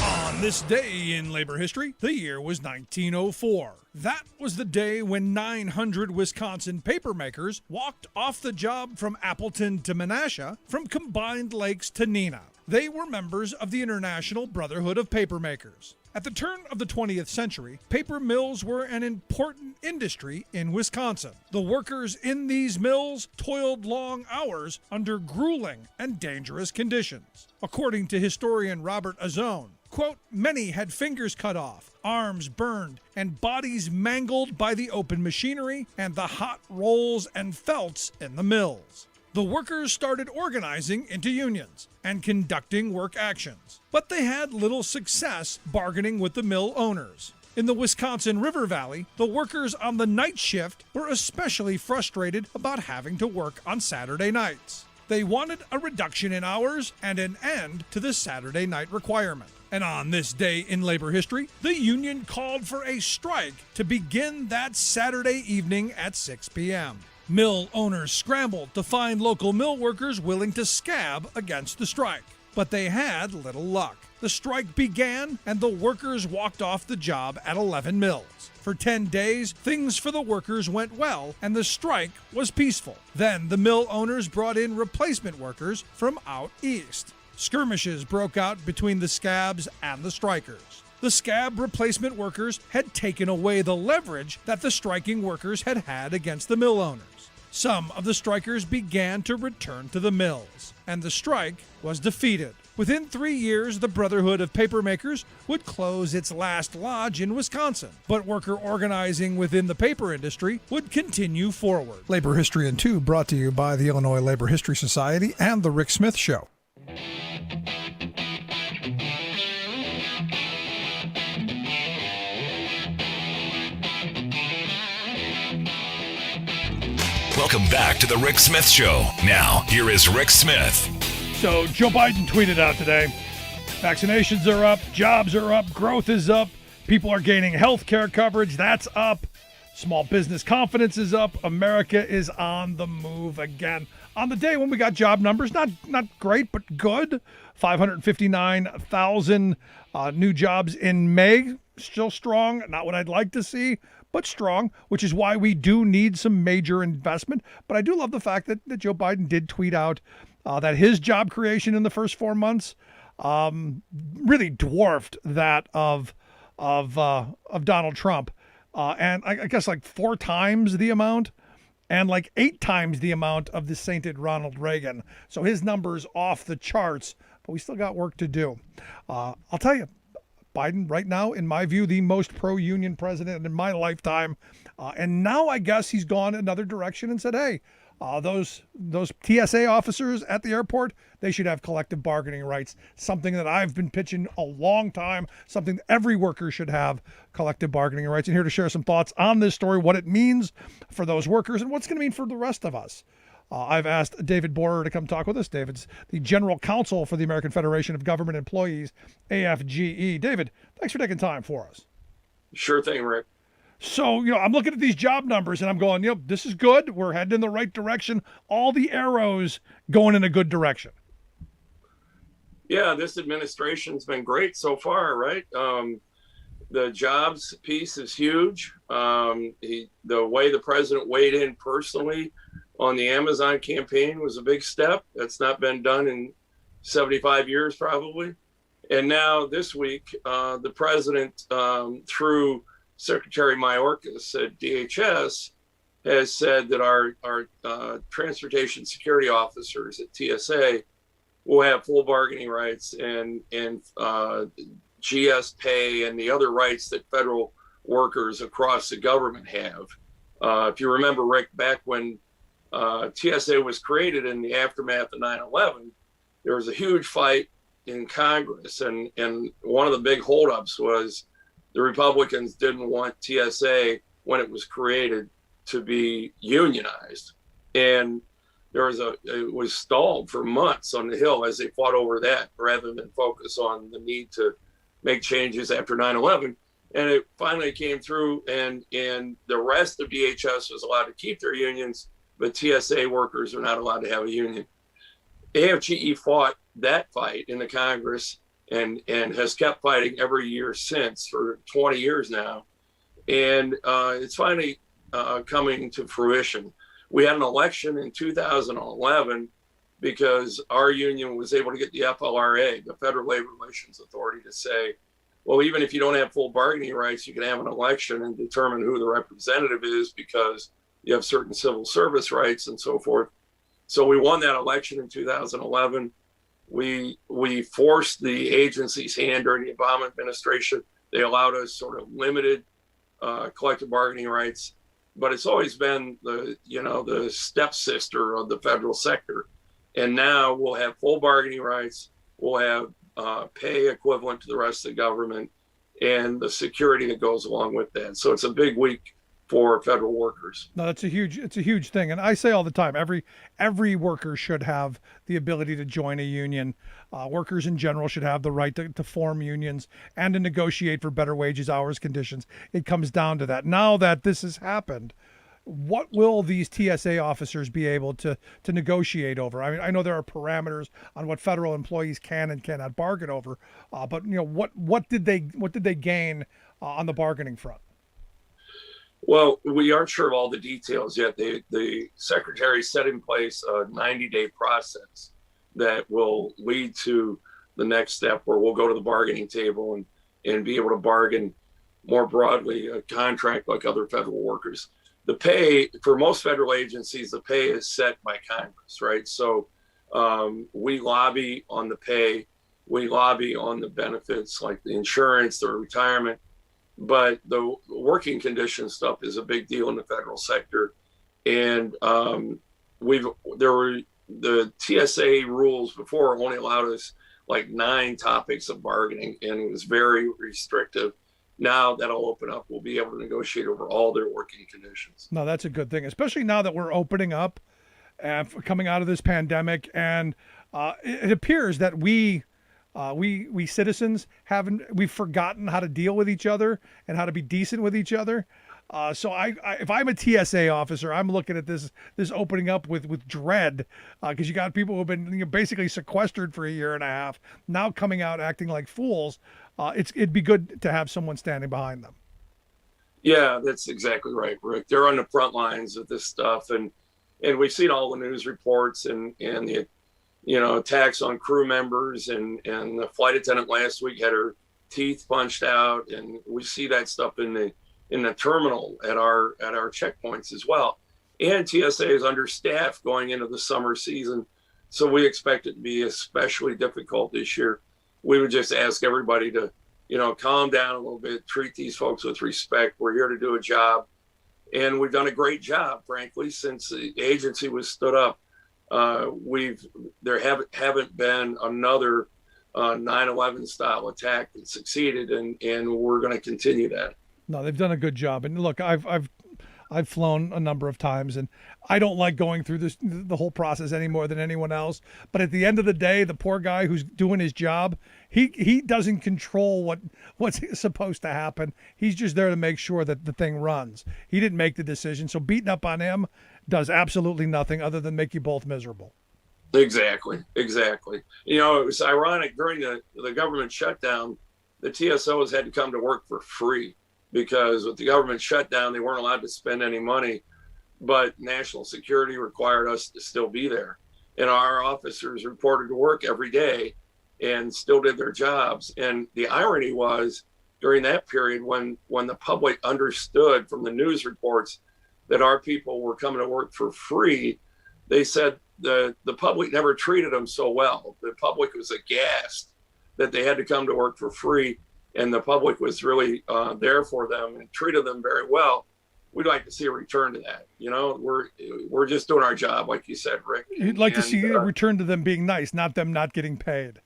On this day in labor history, the year was 1904. That was the day when 900 Wisconsin papermakers walked off the job from Appleton to Menasha, from Combined Lakes to Neenah. They were members of the International Brotherhood of Papermakers. At the turn of the 20th century, paper mills were an important industry in Wisconsin. The workers in these mills toiled long hours under grueling and dangerous conditions. According to historian Robert Azone, quote, many had fingers cut off, arms burned, and bodies mangled by the open machinery and the hot rolls and felts in the mills. The workers started organizing into unions and conducting work actions, but they had little success bargaining with the mill owners. In the Wisconsin River Valley, the workers on the night shift were especially frustrated about having to work on Saturday nights. They wanted a reduction in hours and an end to the Saturday night requirement. And on this day in labor history, the union called for a strike to begin that Saturday evening at 6 p.m. Mill owners scrambled to find local mill workers willing to scab against the strike. But they had little luck. The strike began and the workers walked off the job at 11 mills. For 10 days, things for the workers went well and the strike was peaceful. Then the mill owners brought in replacement workers from out east. Skirmishes broke out between the scabs and the strikers. The scab replacement workers had taken away the leverage that the striking workers had had against the mill owners. Some of the strikers began to return to the mills, and the strike was defeated. Within 3 years, the Brotherhood of Papermakers would close its last lodge in Wisconsin, but worker organizing within the paper industry would continue forward. Labor History in 2 brought to you by the Illinois Labor History Society and The Rick Smith Show. Welcome back to the Rick Smith Show. Now, here is Rick Smith. So Joe Biden tweeted out today, vaccinations are up, jobs are up, growth is up, people are gaining health care coverage, that's up, small business confidence is up, America is on the move again. On the day when we got job numbers, not great, but good, 559,000 new jobs in May, still strong, not what I'd like to see, but strong, which is why we do need some major investment. But I do love the fact that Joe Biden did tweet out that his job creation in the first 4 months really dwarfed that of Donald Trump, and I guess like 4 times the amount, and like 8 times the amount of the sainted Ronald Reagan. So his numbers off the charts, but we still got work to do. I'll tell you, Biden right now, in my view, the most pro-union president in my lifetime, and now I guess he's gone another direction and said, hey, those TSA officers at the airport, they should have collective bargaining rights, something that I've been pitching a long time, something every worker should have collective bargaining rights. And here to share some thoughts on this story, what it means for those workers and what's going to mean for the rest of us. I've asked David Borer to come talk with us. David's the General Counsel for the American Federation of Government Employees, AFGE. David, thanks for taking time for us. Sure thing, Rick. So, I'm looking at these job numbers and I'm going, this is good. We're heading in the right direction. All the arrows going in a good direction. Yeah, this administration's been great so far, right? The jobs piece is huge. The way the president weighed in personally on the Amazon campaign was a big step. That's not been done in 75 years, probably. And now this week, the president, through Secretary Mayorkas at DHS, has said that our transportation security officers at TSA will have full bargaining rights and GS pay and the other rights that federal workers across the government have. If you remember, Rick, back when TSA was created in the aftermath of 9/11, there was a huge fight in Congress, and one of the big holdups was the Republicans didn't want TSA, when it was created, to be unionized. And it was stalled for months on the Hill as they fought over that rather than focus on the need to make changes after 9/11. And it finally came through, and the rest of DHS was allowed to keep their unions, but TSA workers are not allowed to have a union. AFGE fought that fight in the Congress and has kept fighting every year since for 20 years now. And it's finally coming to fruition. We had an election in 2011 because our union was able to get the FLRA, the Federal Labor Relations Authority, to say, well, even if you don't have full bargaining rights, you can have an election and determine who the representative is because you have certain civil service rights and so forth. So we won that election in 2011. We forced the agency's hand during the Obama administration. They allowed us sort of limited collective bargaining rights, but it's always been the stepsister of the federal sector. And now we'll have full bargaining rights. We'll have pay equivalent to the rest of the government and the security that goes along with that. So it's a big week for federal workers. No, it's a huge thing. And I say all the time, every worker should have the ability to join a union. Workers in general should have the right to form unions and to negotiate for better wages, hours, conditions. It comes down to that. Now that this has happened, what will these TSA officers be able to negotiate over? I mean, I know there are parameters on what federal employees can and cannot bargain over, but what did they gain on the bargaining front? Well, we aren't sure of all the details yet. The secretary set in place a 90-day process that will lead to the next step where we'll go to the bargaining table and be able to bargain more broadly a contract like other federal workers. The pay for most federal agencies, the pay is set by Congress, right? So we lobby on the pay, we lobby on the benefits like the insurance, the retirement, but the working condition stuff is a big deal in the federal sector. And the TSA rules before only allowed us like 9 topics of bargaining, and it was very restrictive. Now that'll open up. We'll be able to negotiate over all their working conditions. No, that's a good thing, especially now that we're opening up coming out of this pandemic. And it appears that we citizens we've forgotten how to deal with each other and how to be decent with each other. So if I'm a TSA officer, I'm looking at this opening up with dread, because you got people who've been basically sequestered for a year and a half, now coming out acting like fools. It'd be good to have someone standing behind them. Yeah, that's exactly right, Rick. They're on the front lines of this stuff, and we've seen all the news reports and the attacks on crew members, and the flight attendant last week had her teeth punched out, and we see that stuff in the terminal at our checkpoints as well. And TSA is understaffed going into the summer season, so we expect it to be especially difficult this year. We would just ask everybody to, calm down a little bit, treat these folks with respect. We're here to do a job, and we've done a great job, frankly, since the agency was stood up. There haven't been another 9/11 style attack that succeeded, and we're going to continue that. No, they've done a good job. And look, I've flown a number of times, and I don't like going through the whole process any more than anyone else. But at the end of the day, the poor guy who's doing his job, he doesn't control what's supposed to happen. He's just there to make sure that the thing runs. He didn't make the decision, so beating up on him does absolutely nothing other than make you both miserable. Exactly. It was ironic during the government shutdown, the TSOs had to come to work for free, because with the government shutdown, they weren't allowed to spend any money, but national security required us to still be there. And our officers reported to work every day and still did their jobs. And the irony was, during that period, when the public understood from the news reports that our people were coming to work for free, they said the public never treated them so well. The public was aghast that they had to come to work for free, and the public was really there for them and treated them very well. We'd like to see a return to that. We're just doing our job, like you said, Rick. You'd like to see a return to them being nice, not them not getting paid.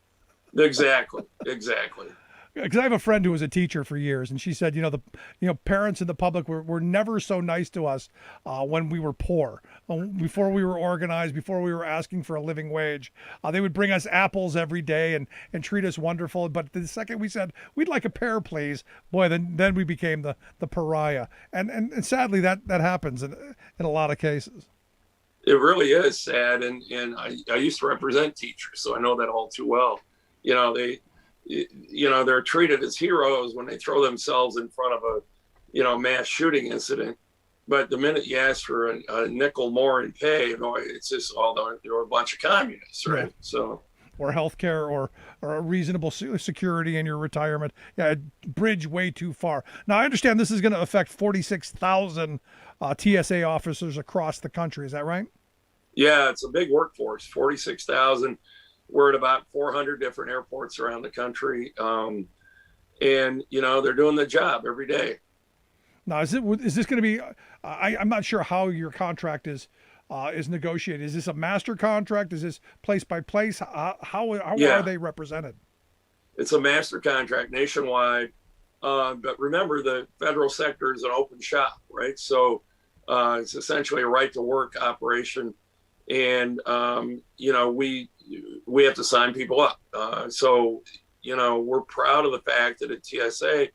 Exactly. Because I have a friend who was a teacher for years, and she said, parents and the public were never so nice to us when we were poor, before we were organized, before we were asking for a living wage. They would bring us apples every day and treat us wonderful. But the second we said, we'd like a pear, please, boy, then we became the pariah. And sadly, that happens in a lot of cases. It really is sad. And I used to represent teachers, so I know that all too well. They're treated as heroes when they throw themselves in front of a, mass shooting incident. But the minute you ask for a nickel more in pay, it's just they're a bunch of communists, right? Yeah. So, or healthcare, or a reasonable security in your retirement. Yeah, bridge way too far. Now, I understand this is going to affect 46,000 TSA officers across the country. Is that right? Yeah, it's a big workforce, 46,000. We're at about 400 different airports around the country. And, they're doing the job every day. Now, is this going to be, I'm not sure how your contract is negotiated. Is this a master contract? Is this place by place? How are they represented? It's a master contract nationwide. But remember, the federal sector is an open shop, right? So it's essentially a right to work operation. And, we have to sign people up. So we're proud of the fact that at TSA,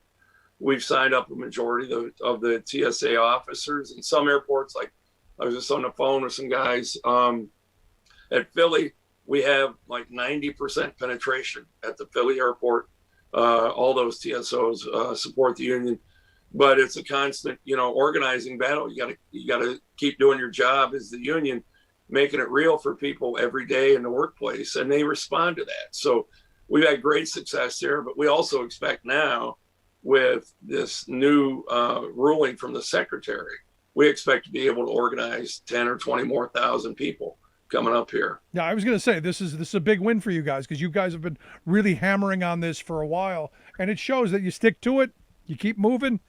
we've signed up a majority of the TSA officers. In some airports, like I was just on the phone with some guys at Philly, we have like 90% penetration at the Philly airport. All those TSOs support the union, but it's a constant, organizing battle. You gotta keep doing your job as the union, making it real for people every day in the workplace, and they respond to that. So we've had great success there, but we also expect now with this new ruling from the secretary, we expect to be able to organize 10 or 20 more thousand people coming up here. Yeah, I was going to say this is a big win for you guys, because you guys have been really hammering on this for a while, and it shows that you stick to it, you keep moving,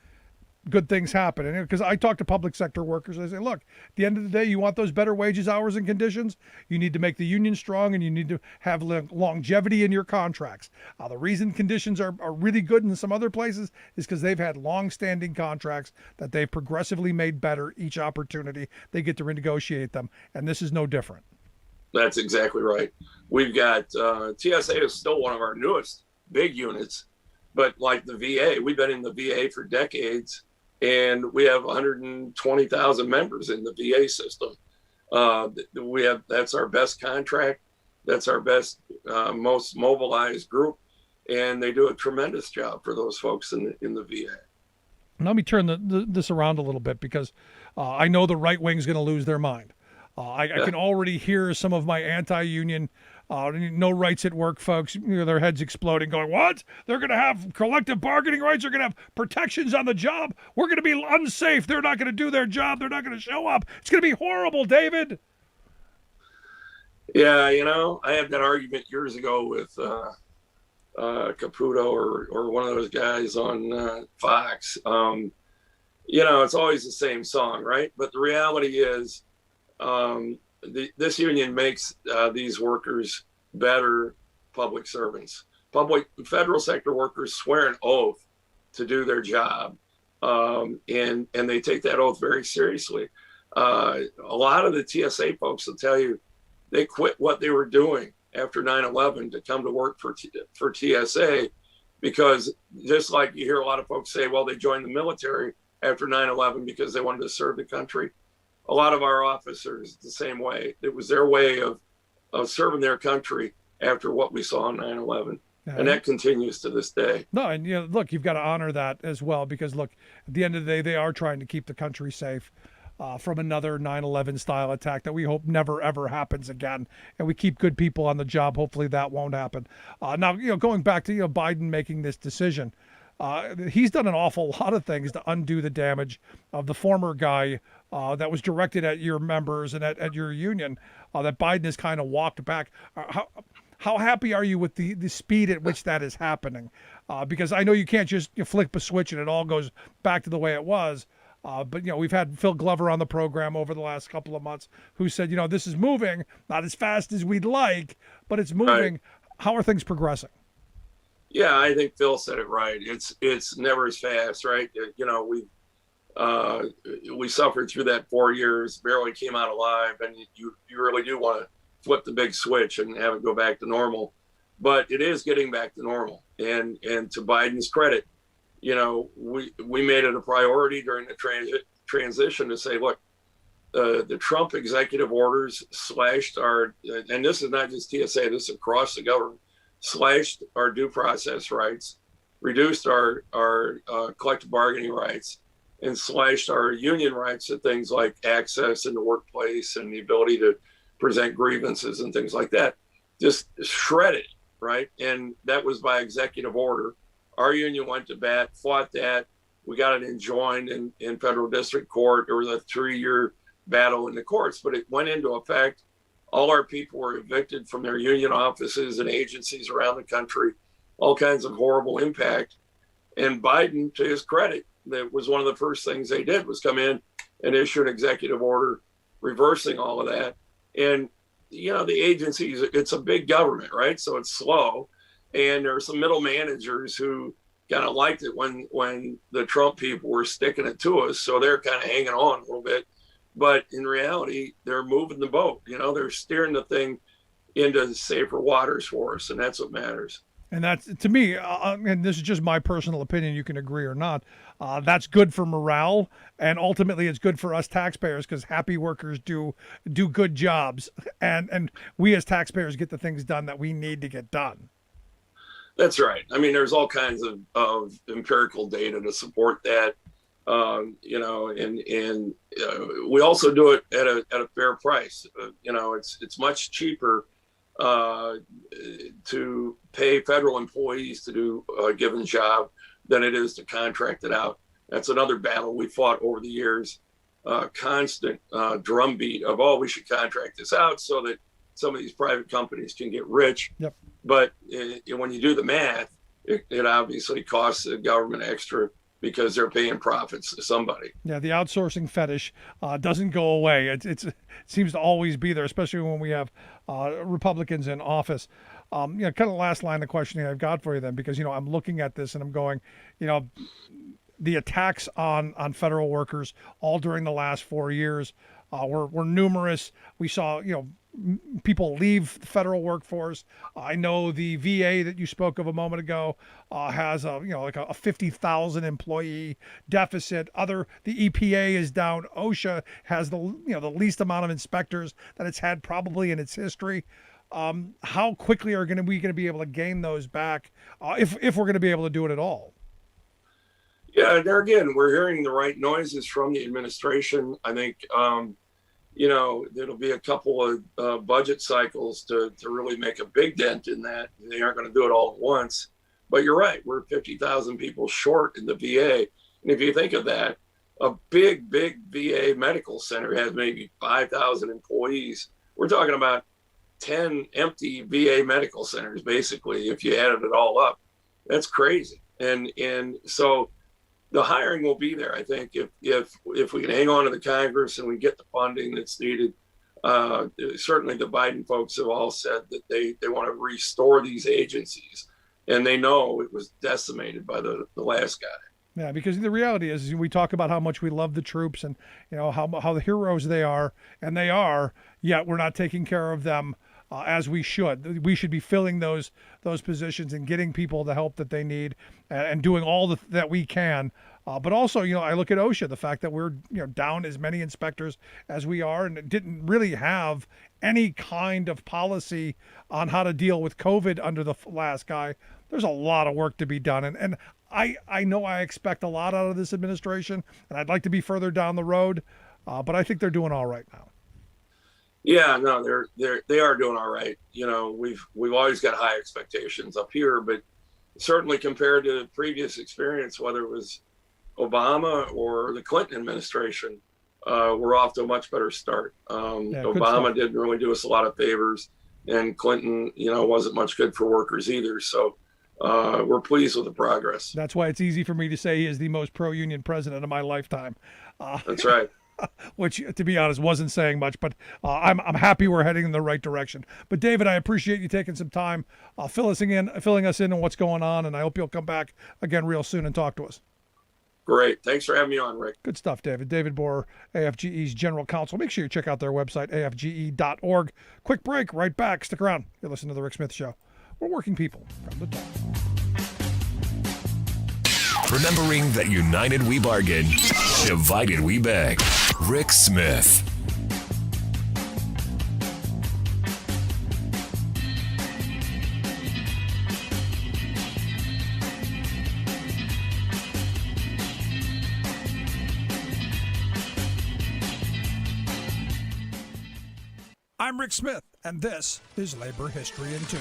good things happen. And because I talk to public sector workers, I say, look, at the end of the day, you want those better wages, hours, and conditions, you need to make the union strong, and you need to have longevity in your contracts. The reason conditions are really good in some other places is because they've had long-standing contracts that they've progressively made better each opportunity. They get to renegotiate them, and this is no different. That's exactly right. We've got TSA is still one of our newest big units, but like the VA, we've been in the VA for decades, and we have 120,000 members in the VA system. That's our best contract. That's our best, most mobilized group, and they do a tremendous job for those folks in the VA. Let me turn this around a little bit, because I know the right wing's going to lose their mind. I can already hear some of my anti-union, no rights at work folks, their heads exploding, going, what? They're going to have collective bargaining rights? They're going to have protections on the job? We're going to be unsafe. They're not going to do their job. They're not going to show up. It's going to be horrible, David. Yeah, I had that argument years ago with Caputo or one of those guys on Fox. It's always the same song, right? But the reality is, this union makes these workers better public servants. Federal sector workers swear an oath to do their job, and they take that oath very seriously. A lot of the TSA folks will tell you they quit what they were doing after 9/11 to come to work for TSA, because just like you hear a lot of folks say, well, they joined the military after 9/11 because they wanted to serve the country. A lot of our officers the same way. It was their way of serving their country after what we saw on 9/11. Yeah. And that continues to this day. No, and look, you've got to honor that as well, because look, at the end of the day, they are trying to keep the country safe from another 9/11 style attack that we hope never ever happens again. And we keep good people on the job. Hopefully that won't happen. Now, going back to Biden making this decision. He's done an awful lot of things to undo the damage of the former guy that was directed at your members and at your union, that Biden has kind of walked back. How happy are you with the speed at which that is happening? Because I know you can't just flip a switch and it all goes back to the way it was. But we've had Phil Glover on the program over the last couple of months who said, this is moving, not as fast as we'd like, but it's moving. Right. How are things progressing? Yeah, I think Phil said it right. It's never as fast, right? We suffered through that 4 years, barely came out alive, and you really do want to flip the big switch and have it go back to normal. But it is getting back to normal, and to Biden's credit, we made it a priority during the transition to say, look, the Trump executive orders slashed our, and this is not just TSA, this is across the government, slashed our due process rights, reduced our collective bargaining rights, and slashed our union rights to things like access in the workplace and the ability to present grievances and things like that. Just shredded, right? And that was by executive order. Our union went to bat, fought that. We got it enjoined in federal district court. There was a 3-year battle in the courts, but it went into effect. All our people were evicted from their union offices and agencies around the country, all kinds of horrible impact. And Biden, to his credit, that was one of the first things they did was come in and issue an executive order reversing all of that. And, the agencies, it's a big government, right? So it's slow. And there are some middle managers who kind of liked it when the Trump people were sticking it to us. So they're kind of hanging on a little bit. But in reality, they're moving the boat. They're steering the thing into safer waters for us, and that's what matters. And that's, to me, and this is just my personal opinion, you can agree or not, that's good for morale, and ultimately it's good for us taxpayers because happy workers do good jobs, and we as taxpayers get the things done that we need to get done. That's right. I mean, there's all kinds of empirical data to support that, and we also do it at a fair price. It's much cheaper to pay federal employees to do a given job than it is to contract it out. That's another battle we fought over the years. Constant drumbeat of, we should contract this out so that some of these private companies can get rich. Yep. But when you do the math, it obviously costs the government extra because they're paying profits to somebody. Yeah, the outsourcing fetish doesn't go away. It seems to always be there, especially when we have Republicans in office. Kind of last line of questioning I've got for you then, because, I'm looking at this and I'm going, the attacks on federal workers all during the last 4 years were numerous. We saw, people leave the federal workforce. I know the VA that you spoke of a moment ago has a 50,000 employee deficit. The EPA is down. OSHA has the least amount of inspectors that it's had probably in its history. How quickly are we going to be able to gain those back if we're going to be able to do it at all? Yeah, there again, we're hearing the right noises from the administration. I think there'll be a couple of budget cycles to really make a big dent in that. They aren't going to do it all at once. But you're right, we're 50,000 people short in the VA. And if you think of that, a big VA medical center has maybe 5,000 employees. We're talking about 10 empty VA medical centers, basically, if you added it all up. That's crazy. And so the hiring will be there. I think if we can hang on to the Congress and we get the funding that's needed, certainly the Biden folks have all said that they want to restore these agencies, and they know it was decimated by the last guy. Yeah, because the reality is we talk about how much we love the troops and how the heroes they are, and they are, yet we're not taking care of them as we should. We should be filling those positions and getting people the help that they need and doing all that we can. But also, I look at OSHA, the fact that we're down as many inspectors as we are, and didn't really have any kind of policy on how to deal with COVID under the last guy. There's a lot of work to be done, and I know I expect a lot out of this administration, and I'd like to be further down the road, but I think they're doing all right now. Yeah, no, they are doing all right. We've always got high expectations up here, but certainly compared to the previous experience, whether it was Obama or the Clinton administration, we're off to a much better start. Obama didn't really do us a lot of favors, and Clinton, wasn't much good for workers either. So we're pleased with the progress. That's why it's easy for me to say he is the most pro-union president of my lifetime. That's right. Which, to be honest, wasn't saying much, but I'm happy we're heading in the right direction. But David, I appreciate you taking some time filling us in on what's going on, and I hope you'll come back again real soon and talk to us. Great. Thanks for having me on, Rick. Good stuff, David. David Borer, AFGE's General Counsel. Make sure you check out their website, afge.org. Quick break, right back. Stick around. You're listening to The Rick Smith Show. We're working people from the top. Remembering that united we bargain, divided we beg. Rick Smith. I'm Rick Smith, and this is Labor History in 2.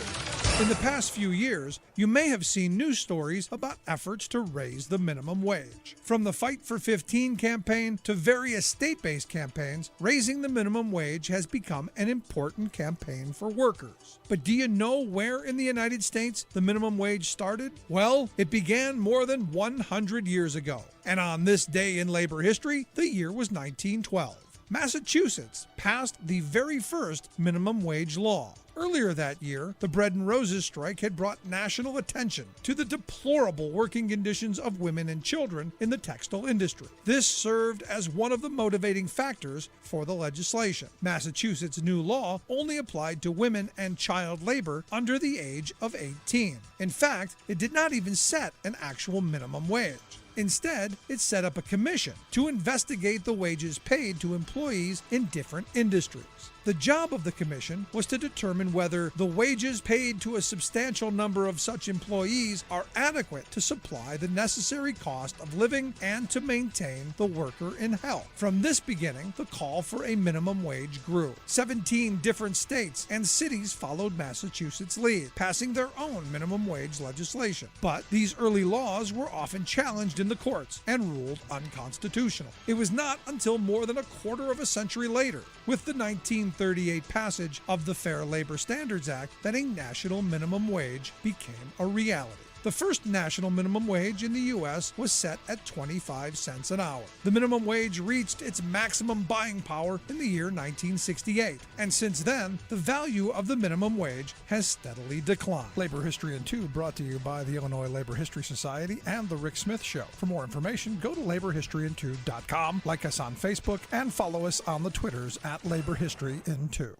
In the past few years, you may have seen news stories about efforts to raise the minimum wage. From the Fight for 15 campaign to various state-based campaigns, raising the minimum wage has become an important campaign for workers. But do you know where in the United States the minimum wage started? Well, it began more than 100 years ago. And on this day in labor history, the year was 1912. Massachusetts passed the very first minimum wage law. Earlier that year, the Bread and Roses strike had brought national attention to the deplorable working conditions of women and children in the textile industry. This served as one of the motivating factors for the legislation. Massachusetts' new law only applied to women and child labor under the age of 18. In fact, it did not even set an actual minimum wage. Instead, it set up a commission to investigate the wages paid to employees in different industries. The job of the commission was to determine whether the wages paid to a substantial number of such employees are adequate to supply the necessary cost of living and to maintain the worker in health. From this beginning, the call for a minimum wage grew. 17 different states and cities followed Massachusetts' lead, passing their own minimum wage legislation. But these early laws were often challenged in the courts and ruled unconstitutional. It was not until more than a quarter of a century later, with the 1938 passage of the Fair Labor Standards Act, that a national minimum wage became a reality. The first national minimum wage in the U.S. was set at 25 cents an hour. The minimum wage reached its maximum buying power in the year 1968, and since then, the value of the minimum wage has steadily declined. Labor History in 2 brought to you by the Illinois Labor History Society and The Rick Smith Show. For more information, go to laborhistoryin2.com, like us on Facebook, and follow us on the Twitters at Labor History in 2.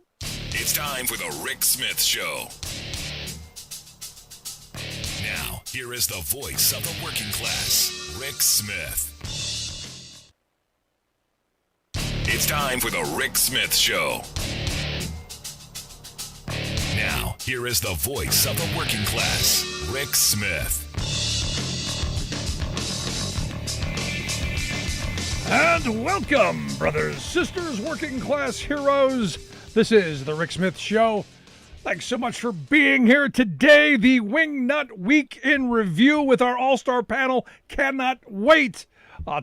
It's time for the Rick Smith Show. Now, here is the voice of the working class, Rick Smith. It's time for the Rick Smith Show. Now, here is the voice of the working class, Rick Smith. And welcome, brothers, sisters, working class heroes. This is the Rick Smith Show. Thanks so much for being here today. The Wingnut Week in Review with our all-star panel. Cannot wait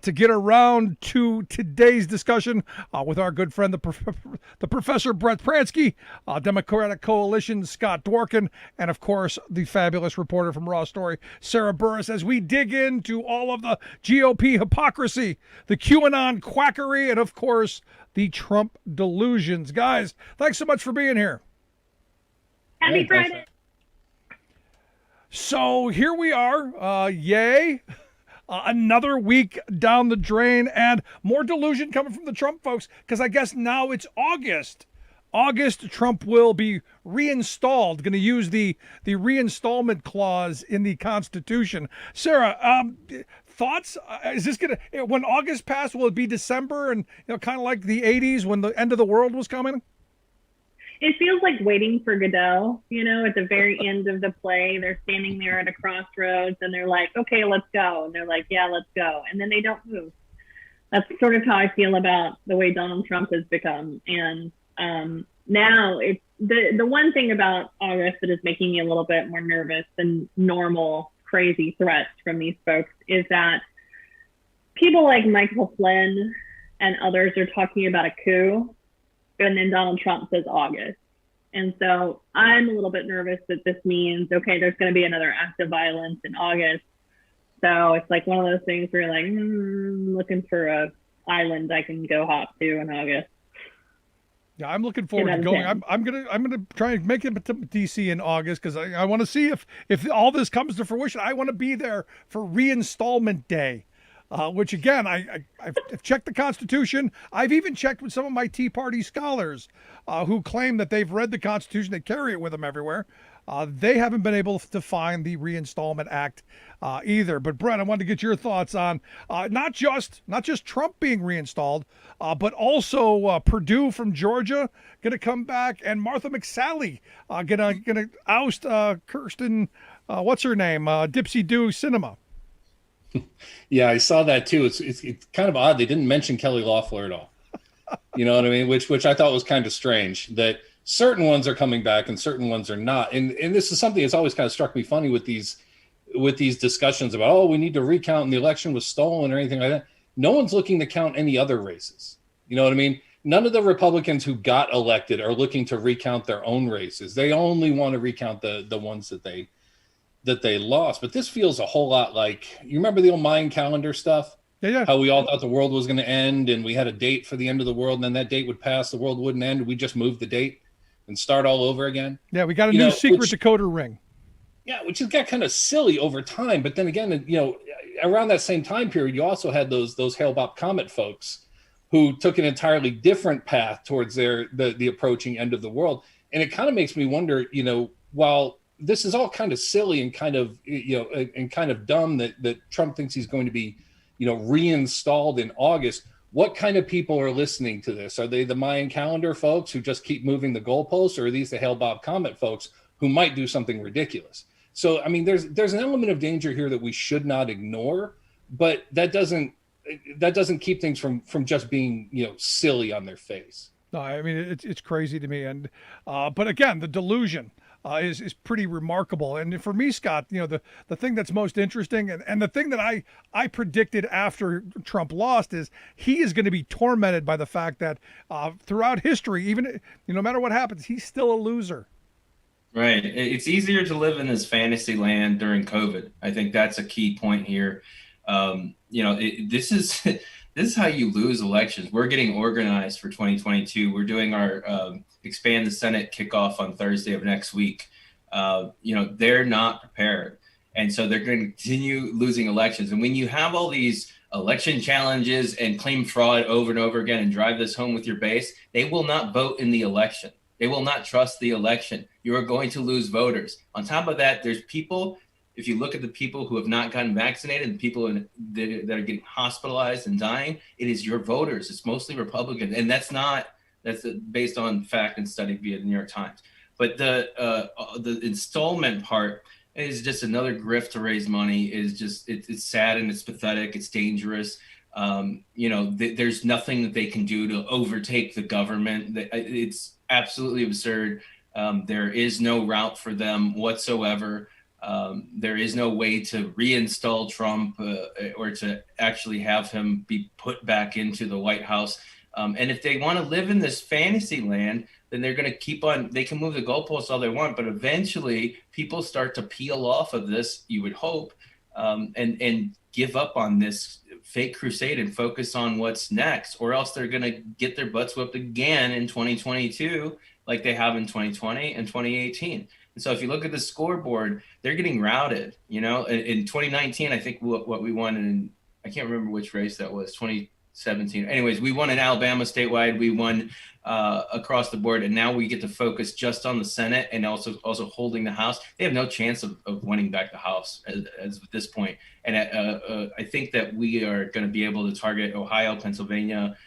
to get around to today's discussion with our good friend, the Professor Brett Pransky, Democratic Coalition Scott Dworkin, and of course the fabulous reporter from RawStory, Sarah Burris, as we dig into all of the GOP hypocrisy, the QAnon quackery, and of course the Trump delusions. Guys, thanks so much for being here. Happy Friday. So here we are. Yay. Another week down the drain and more delusion coming from the Trump folks, because I guess now it's August. Trump will be reinstalled, going to use the reinstallment clause in the Constitution. Sarah, thoughts? Is this going to, when August passed, will it be December and kind of like the 80s when the end of the world was coming? It feels like waiting for Godot, at the very end of the play. They're standing there at a crossroads and they're like, okay, let's go. And they're like, yeah, let's go. And then they don't move. That's sort of how I feel about the way Donald Trump has become. And now it's the one thing about August that is making me a little bit more nervous than normal crazy threats from these folks is that people like Michael Flynn and others are talking about a coup. And then Donald Trump says August. And so I'm a little bit nervous that this means, okay, there's going to be another act of violence in August. So it's like one of those things where you're like, looking for a island I can go hop to in August. Yeah, I'm looking forward to going. I'm gonna try and make it to DC in August because I want to see if all this comes to fruition. I want to be there for reinstallment day. Which again, I've checked the Constitution. I've even checked with some of my Tea Party scholars who claim that they've read the Constitution. They carry it with them everywhere. They haven't been able to find the Reinstallment Act either. But Brett, I wanted to get your thoughts on not just Trump being reinstalled, but also Perdue from Georgia going to come back, and Martha McSally gonna oust Kirsten, what's her name, Dipsy Doo Cinema. Yeah, I saw that too. It's kind of odd they didn't mention Kelly Loeffler at all. You know what I mean? Which I thought was kind of strange that certain ones are coming back and certain ones are not. And this is something that's always kind of struck me funny with these discussions about, oh, we need to recount and the election was stolen or anything like that. No one's looking to count any other races. You know what I mean? None of the Republicans who got elected are looking to recount their own races. They only want to recount the ones that they lost. But this feels a whole lot like, you remember the old Mayan calendar stuff Yeah. How we all thought the world was going to end, and we had a date for the end of the world, and then that date would pass, the world wouldn't end. We just moved the date and start all over again. Yeah, we got a new secret decoder ring. Yeah, which has got kind of silly over time. But then again, around that same time period, you also had those Hale-Bopp Comet folks who took an entirely different path towards the approaching end of the world. And it kind of makes me wonder, while this is all kind of silly and kind of dumb that Trump thinks he's going to be, reinstalled in August. What kind of people are listening to this? Are they the Mayan calendar folks who just keep moving the goalposts, or are these the Hale-Bopp Comet folks who might do something ridiculous? So, I mean, there's an element of danger here that we should not ignore, but that doesn't keep things from just being, silly on their face. No, I mean, it's crazy to me. And, but again, the delusion is pretty remarkable. And for me, Scott, the thing that's most interesting and the thing that I predicted after Trump lost is he is going to be tormented by the fact that throughout history, even, no matter what happens, he's still a loser. Right. It's easier to live in this fantasy land during COVID. I think that's a key point here. This is how you lose elections. We're getting organized for 2022. We're doing our expand the Senate kickoff on Thursday of next week. They're not prepared. And so they're going to continue losing elections. And when you have all these election challenges and claim fraud over and over again and drive this home with your base, they will not vote in the election. They will not trust the election. You are going to lose voters. On top of that, there's people, if you look at the people who have not gotten vaccinated, and people that are getting hospitalized and dying, it is your voters. It's mostly Republican. And that's based on fact and study via the New York Times. But the installment part is just another grift to raise money. It's sad and it's pathetic. It's dangerous. There's nothing that they can do to overtake the government. It's absolutely absurd. There is no route for them whatsoever. There is no way to reinstall Trump or to actually have him be put back into the White House. And if they want to live in this fantasy land, then they're going to keep on, they can move the goalposts all they want, but eventually people start to peel off of this, you would hope, and give up on this fake crusade and focus on what's next, or else they're going to get their butts whipped again in 2022, like they have in 2020 and 2018. And so if you look at the scoreboard, they're getting routed. In 2019, I think what we won in, I can't remember which race that was, 2017. Anyways, we won in Alabama statewide. We won across the board, and now we get to focus just on the Senate and also holding the House. They have no chance of winning back the House as at this point. And I think that we are going to be able to target Ohio, Pennsylvania,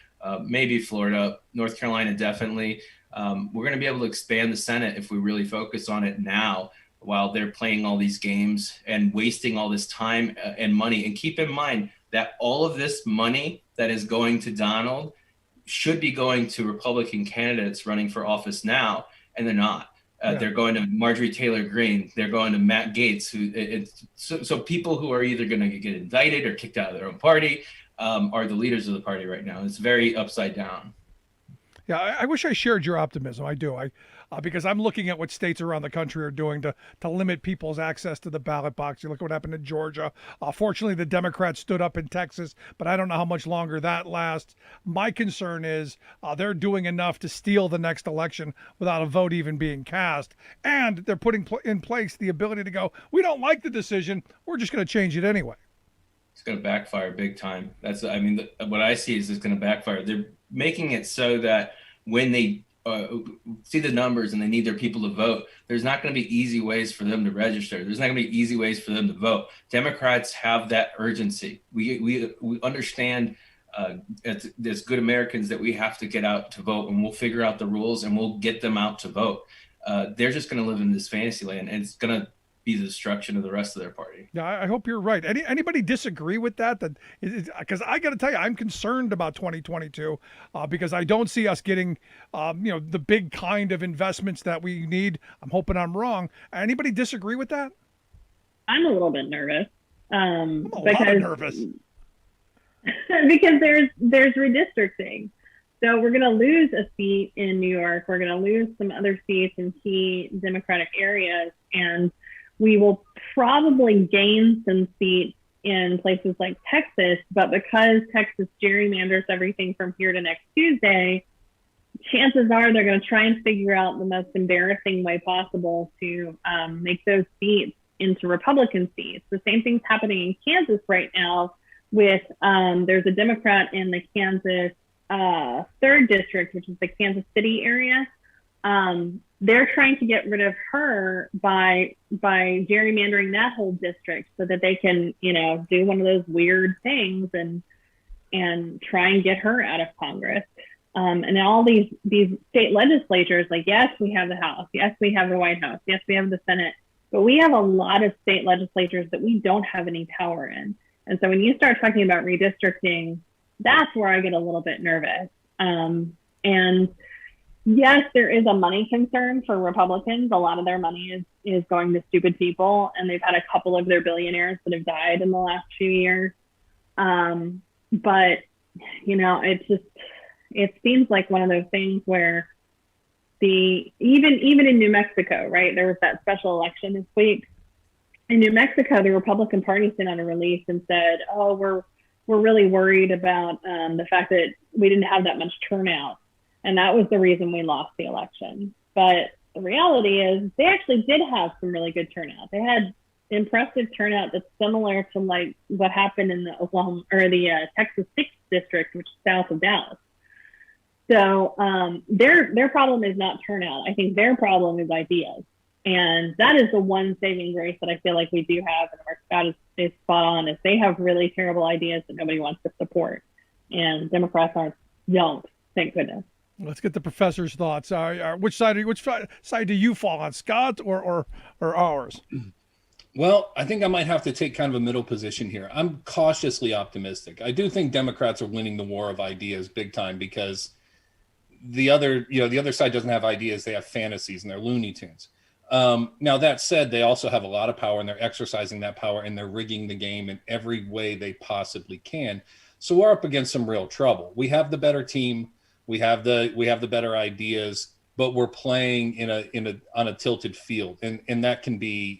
maybe Florida, North Carolina, definitely. We're going to be able to expand the Senate if we really focus on it now, while they're playing all these games and wasting all this time and money. And keep in mind that all of this money that is going to Donald should be going to Republican candidates running for office now, and they're not. They're going to Marjorie Taylor Greene. They're going to Matt Gaetz. So people who are either going to get indicted or kicked out of their own party are the leaders of the party right now. It's very upside down. Yeah, I wish I shared your optimism. I do. Because I'm looking at what states around the country are doing to limit people's access to the ballot box. You look at what happened in Georgia. Fortunately, the Democrats stood up in Texas, but I don't know how much longer that lasts. My concern is they're doing enough to steal the next election without a vote even being cast. And they're putting in place the ability to go, we don't like the decision, we're just going to change it anyway. It's going to backfire big time. What I see is it's going to backfire. They're making it so that when they see the numbers and they need their people to vote, there's not going to be easy ways for them to register. There's not going to be easy ways for them to vote. Democrats have that urgency. We understand as good Americans that we have to get out to vote, and we'll figure out the rules and we'll get them out to vote. They're just going to live in this fantasy land, and it's going to be the destruction of the rest of their party. Yeah, I hope you're right. Anybody disagree with that? Because I got to tell you, I'm concerned about 2022 because I don't see us getting, the big kind of investments that we need. I'm hoping I'm wrong. Anybody disagree with that? I'm a little bit nervous. I'm a lot nervous. Because there's redistricting. So we're going to lose a seat in New York. We're going to lose some other seats in key Democratic areas, and we will probably gain some seats in places like Texas, but because Texas gerrymanders everything from here to next Tuesday, chances are they're going to try and figure out the most embarrassing way possible to make those seats into Republican seats. The same thing's happening in Kansas right now with there's a Democrat in the Kansas 3rd district, which is the Kansas City area. They're trying to get rid of her by gerrymandering that whole district so that they can, do one of those weird things and try and get her out of Congress. And all these state legislatures, like, yes, we have the House. Yes, we have the White House. Yes, we have the Senate. But we have a lot of state legislatures that we don't have any power in. And so when you start talking about redistricting, that's where I get a little bit nervous. And yes, there is a money concern for Republicans. A lot of their money is going to stupid people, and they've had a couple of their billionaires that have died in the last few years. But, it seems like one of those things where even in New Mexico, right, there was that special election this week. In New Mexico, the Republican Party sent out a release and said, oh, we're really worried about the fact that we didn't have that much turnout. And that was the reason we lost the election. But the reality is they actually did have some really good turnout. They had impressive turnout that's similar to like what happened in the Oklahoma or the Texas 6th district, which is south of Dallas. So their problem is not turnout. I think their problem is ideas. And that is the one saving grace that I feel like we do have, and our Scott is spot on, is they have really terrible ideas that nobody wants to support. And Democrats don't, thank goodness. Let's get the professor's thoughts. Which side do you fall on, Scott or ours? Well, I think I might have to take kind of a middle position here. I'm cautiously optimistic. I do think Democrats are winning the war of ideas big time because the other side doesn't have ideas. They have fantasies and they're Looney Tunes. Now, that said, they also have a lot of power and they're exercising that power and they're rigging the game in every way they possibly can. So we're up against some real trouble. We have the better team. We have the better ideas, but we're playing on a tilted field, and that can be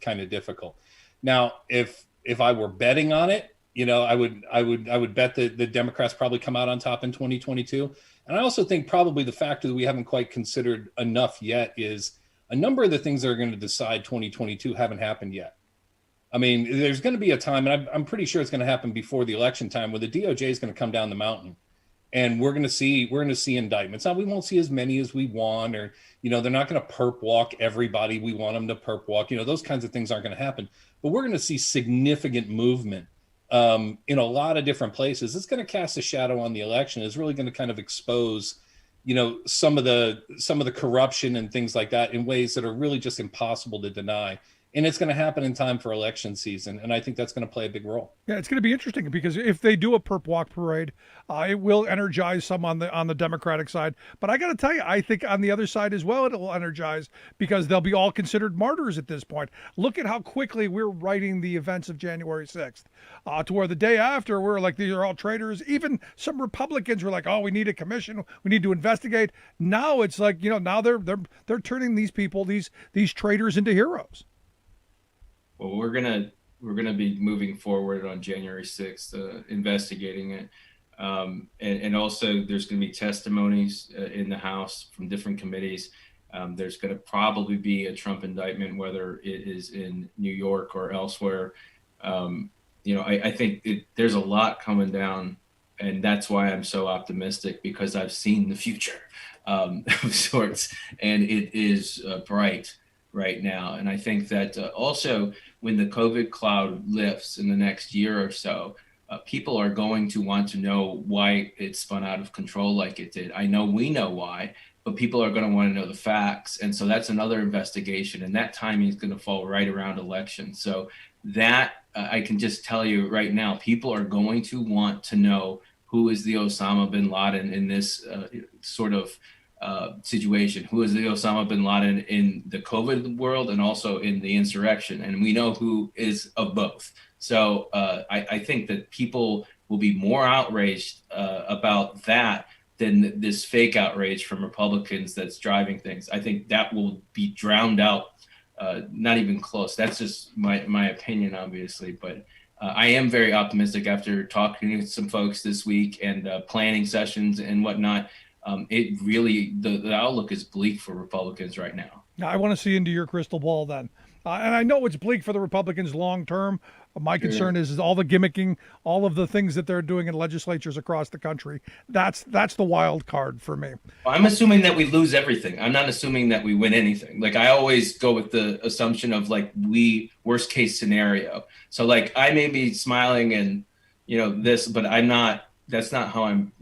kind of difficult. Now, if I were betting on it, I would bet that the Democrats probably come out on top in 2022. And I also think probably the factor that we haven't quite considered enough yet is a number of the things that are going to decide 2022 haven't happened yet. I mean, there's going to be a time, and I'm pretty sure it's going to happen before the election time, where the DOJ is going to come down the mountain. And we're going to see indictments. Now, we won't see as many as we want, or, they're not going to perp walk everybody we want them to perp walk. Those kinds of things aren't going to happen. But we're going to see significant movement in a lot of different places. It's going to cast a shadow on the election. It's really going to kind of expose, some of the corruption and things like that in ways that are really just impossible to deny. And it's going to happen in time for election season. And I think that's going to play a big role. Yeah, it's going to be interesting because if they do a perp walk parade, it will energize some on the Democratic side. But I got to tell you, I think on the other side as well, it will energize because they'll be all considered martyrs at this point. Look at how quickly we're writing the events of January 6th to where the day after we're like, these are all traitors. Even some Republicans were like, oh, we need a commission. We need to investigate. Now it's like, now they're turning these people, these traitors into heroes. Well, we're gonna be moving forward on January 6th, investigating it, and also there's going to be testimonies in the House from different committees. There's going to probably be a Trump indictment, whether it is in New York or elsewhere. I think there's a lot coming down, and that's why I'm so optimistic, because I've seen the future of sorts, and it is bright right now. And I think that also when the COVID cloud lifts in the next year or so, people are going to want to know why it spun out of control like it did. I know we know why, but people are going to want to know the facts. And so that's another investigation. And that timing is going to fall right around election. So that I can just tell you right now, people are going to want to know who is the Osama bin Laden in this sort of situation, who is the Osama bin Laden in the COVID world and also in the insurrection. And we know who is of both. So I think that people will be more outraged about that than this fake outrage from Republicans that's driving things. I think that will be drowned out, not even close. That's just my opinion, obviously. But I am very optimistic after talking to some folks this week and planning sessions and whatnot. It really, the outlook is bleak for Republicans right now. Now, I want to see into your crystal ball then. And I know it's bleak for the Republicans long term. My concern is all the gimmicking, all of the things that they're doing in legislatures across the country. That's the wild card for me. I'm assuming that we lose everything. I'm not assuming that we win anything. Like, I always go with the assumption of like worst case scenario. So like I may be smiling and this, but I'm not. That's not how I'm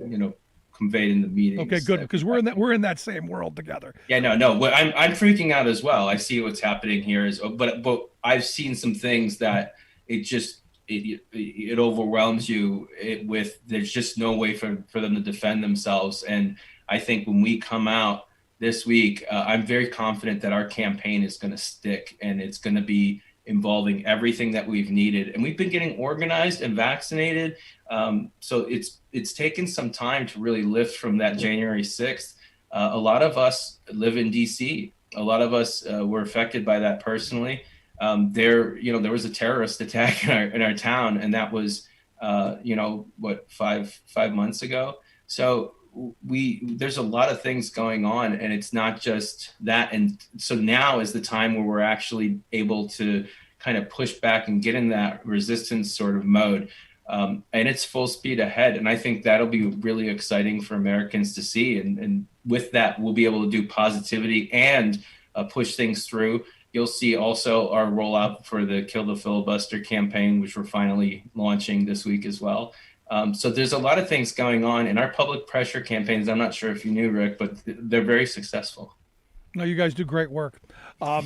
conveyed in the meetings. Okay, good, because we're in that same world together. Yeah, no. I'm freaking out as well. I see what's happening here, but I've seen some things that it overwhelms you with. There's just no way for them to defend themselves. And I think when we come out this week, I'm very confident that our campaign is going to stick, and it's going to be involving everything that we've needed. And we've been getting organized and vaccinated. So it's taken some time to really lift from that January 6th. A lot of us live in DC. A lot of us were affected by that personally. There was a terrorist attack in our town, and that was, 5 months ago. So there's a lot of things going on, and it's not just that. And so now is the time where we're actually able to kind of push back and get in that resistance sort of mode. And it's full speed ahead. And I think that'll be really exciting for Americans to see. And with that, we'll be able to do positivity and push things through. You'll see also our rollout for the Kill the Filibuster campaign, which we're finally launching this week as well. So there's a lot of things going on in our public pressure campaigns. I'm not sure if you knew, Rick, but they're very successful. No, you guys do great work. But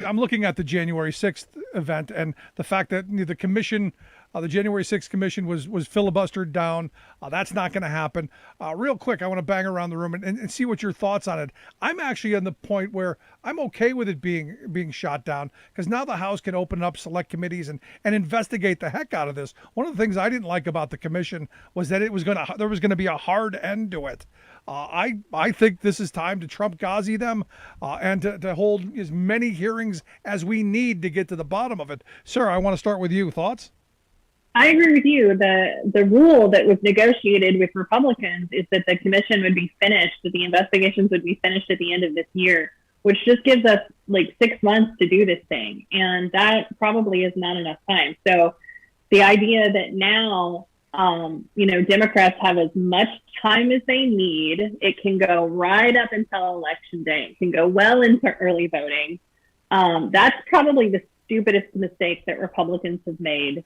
I'm looking at the January 6th event and the fact that the commission, the January 6th commission was filibustered down. That's not going to happen. Real quick, I want to bang around the room and see what your thoughts on it. I'm actually on the point where I'm okay with it being shot down, because now the House can open up select committees and investigate the heck out of this. One of the things I didn't like about the commission was that there was going to be a hard end to it. I think this is time to Trump Ghazi them and to hold as many hearings as we need to get to the bottom of it. Sarah, I want to start with you. Thoughts? I agree with you. The rule that was negotiated with Republicans is that the commission would be finished, that the investigations would be finished at the end of this year, which just gives us like 6 months to do this thing. And that probably is not enough time. So the idea that now, Democrats have as much time as they need, it can go right up until Election Day. It can go well into early voting. That's probably the stupidest mistake that Republicans have made.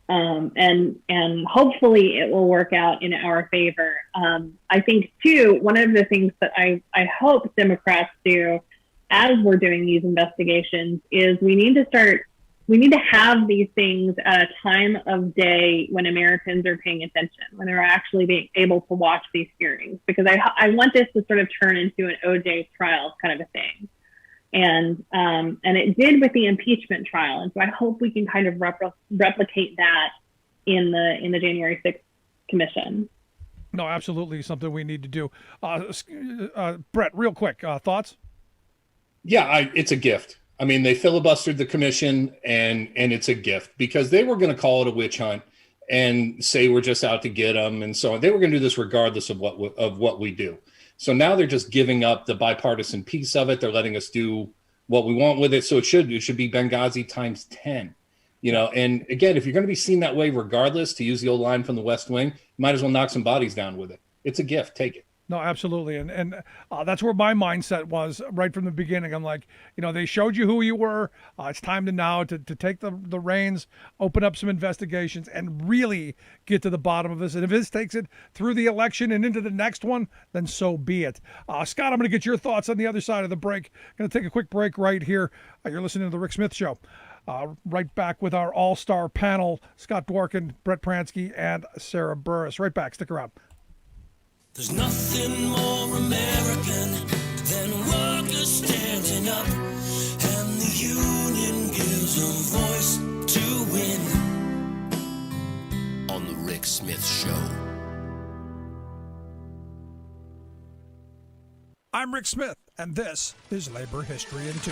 And hopefully it will work out in our favor. I think too, one of the things that I hope Democrats do as we're doing these investigations is we need to have these things at a time of day when Americans are paying attention, when they're actually being able to watch these hearings, because I want this to sort of turn into an OJ trial kind of a thing. And it did with the impeachment trial. And so I hope we can kind of replicate that in the January 6th commission. No, absolutely something we need to do. Brett, real quick, thoughts? Yeah, it's a gift. I mean, they filibustered the commission, and it's a gift, because they were going to call it a witch hunt and say we're just out to get them and so on. They were going to do this regardless of what we do. So now they're just giving up the bipartisan piece of it. They're letting us do what we want with it. So it should be Benghazi times 10. And again, if you're going to be seen that way regardless, to use the old line from the West Wing, you might as well knock some bodies down with it. It's a gift. Take it. No, absolutely. And that's where my mindset was right from the beginning. I'm like, they showed you who you were. It's time to take the reins, open up some investigations, and really get to the bottom of this. And if this takes it through the election and into the next one, then so be it. Scott, I'm going to get your thoughts on the other side of the break. Going to take a quick break right here. You're listening to The Rick Smith Show. Right back with our all-star panel, Scott Dworkin, Brett Pransky, and Sarah Burris. Right back. Stick around. There's nothing more American than workers standing up, and the union gives a voice to win. On the Rick Smith Show. I'm Rick Smith, and this is Labor History in 2.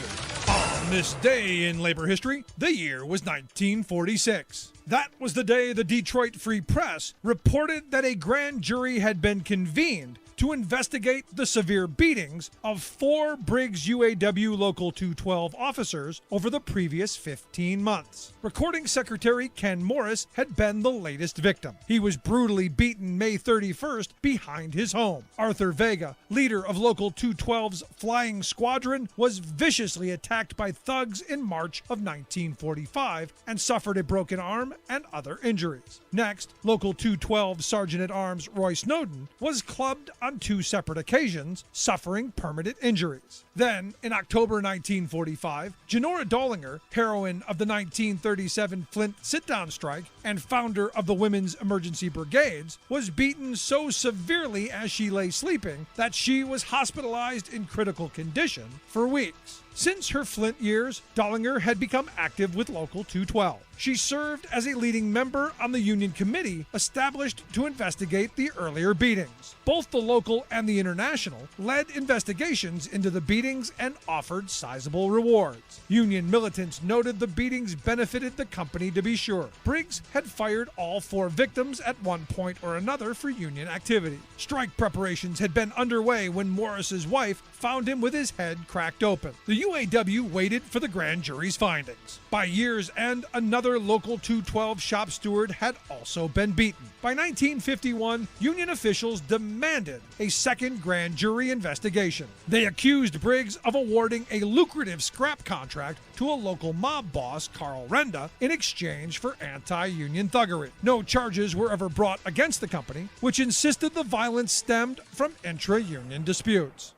On this day in labor history, the year was 1946. That was the day the Detroit Free Press reported that a grand jury had been convened to investigate the severe beatings of 4 Briggs UAW Local 212 officers over the previous 15 months. Recording Secretary Ken Morris had been the latest victim. He was brutally beaten May 31st behind his home. Arthur Vega, leader of Local 212's Flying Squadron, was viciously attacked by thugs in March of 1945 and suffered a broken arm and other injuries. Next, Local 212 Sergeant-at-Arms Roy Snowden was clubbed on 2 separate occasions, suffering permanent injuries. Then, in October 1945, Janora Dollinger, heroine of the 1937 Flint sit-down strike and founder of the Women's Emergency Brigades, was beaten so severely as she lay sleeping that she was hospitalized in critical condition for weeks. Since her Flint years, Dollinger had become active with Local 212. She served as a leading member on the union committee established to investigate the earlier beatings. Both the local and the international led investigations into the beatings and offered sizable rewards. Union militants noted the beatings benefited the company to be sure. Briggs had fired all 4 victims at one point or another for union activity. Strike preparations had been underway when Morris's wife found him with his head cracked open. The UAW waited for the grand jury's findings. By year's end, another Local 212 shop steward had also been beaten. By 1951, union officials demanded a second grand jury investigation. They accused Briggs of awarding a lucrative scrap contract to a local mob boss, Carl Renda, in exchange for anti-union thuggery. No charges were ever brought against the company, which insisted the violence stemmed from intra-union disputes.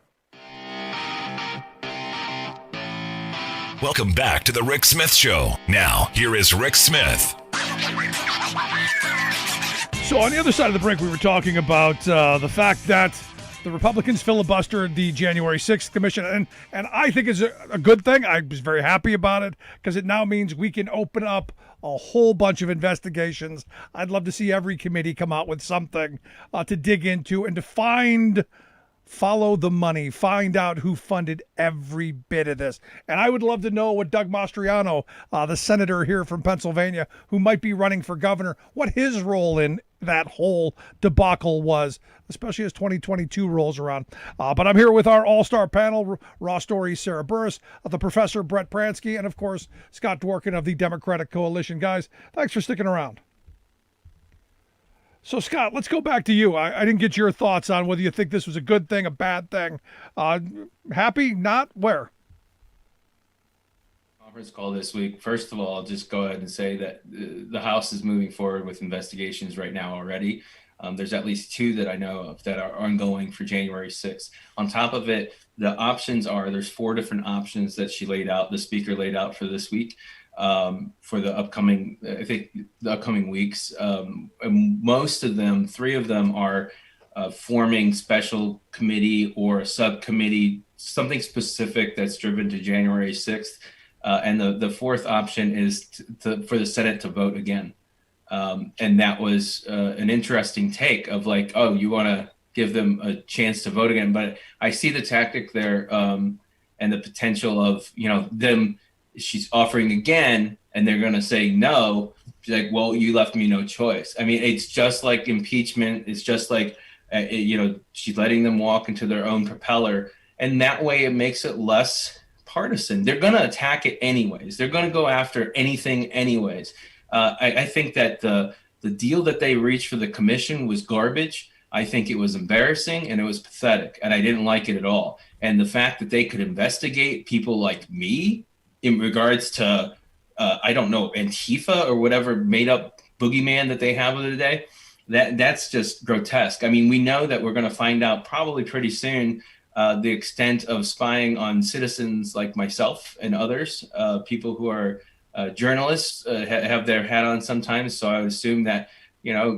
Welcome back to the Rick Smith Show. Now, here is Rick Smith. So on the other side of the break, we were talking about the fact that the Republicans filibustered the January 6th commission, and I think it's a good thing. I was very happy about it because it now means we can open up a whole bunch of investigations. I'd love to see every committee come out with something to dig into and to follow the money, find out who funded every bit of this. And I would love to know what Doug Mastriano, the senator here from Pennsylvania, who might be running for governor, what his role in that whole debacle was, especially as 2022 rolls around. But I'm here with our all-star panel, RawStory Sarah Burris, the professor Brett Pransky, and of course, Scott Dworkin of the Democratic Coalition. Guys, thanks for sticking around. So, Scott, let's go back to you. I didn't get your thoughts on whether you think this was a good thing, a bad thing. Happy, not, where? Conference call this week. First of all, I'll just go ahead and say that the House is moving forward with investigations right now already. There's at least 2 that I know of that are ongoing for January 6th. On top of it, the options there's 4 different options that the speaker laid out for this week. For the upcoming weeks. And most of them, 3 of them are forming special committee or a subcommittee, something specific that's driven to January 6th. And the 4th option is for the Senate to vote again. And that was an interesting take of like, oh, you want to give them a chance to vote again. But I see the tactic there and the potential of, them. She's offering again and they're going to say no. She's like, well, you left me no choice. I mean, it's just like impeachment. It's just like, she's letting them walk into their own propeller. And that way it makes it less partisan. They're going to attack it anyways. They're going to go after anything anyways. I think that the deal that they reached for the commission was garbage. I think it was embarrassing and it was pathetic and I didn't like it at all. And the fact that they could investigate people like me in regards to, I don't know, Antifa or whatever made up boogeyman that they have of the day, that's just grotesque. I mean, we know that we're going to find out probably pretty soon the extent of spying on citizens like myself and others, people who are journalists have their hat on sometimes. So I would assume that,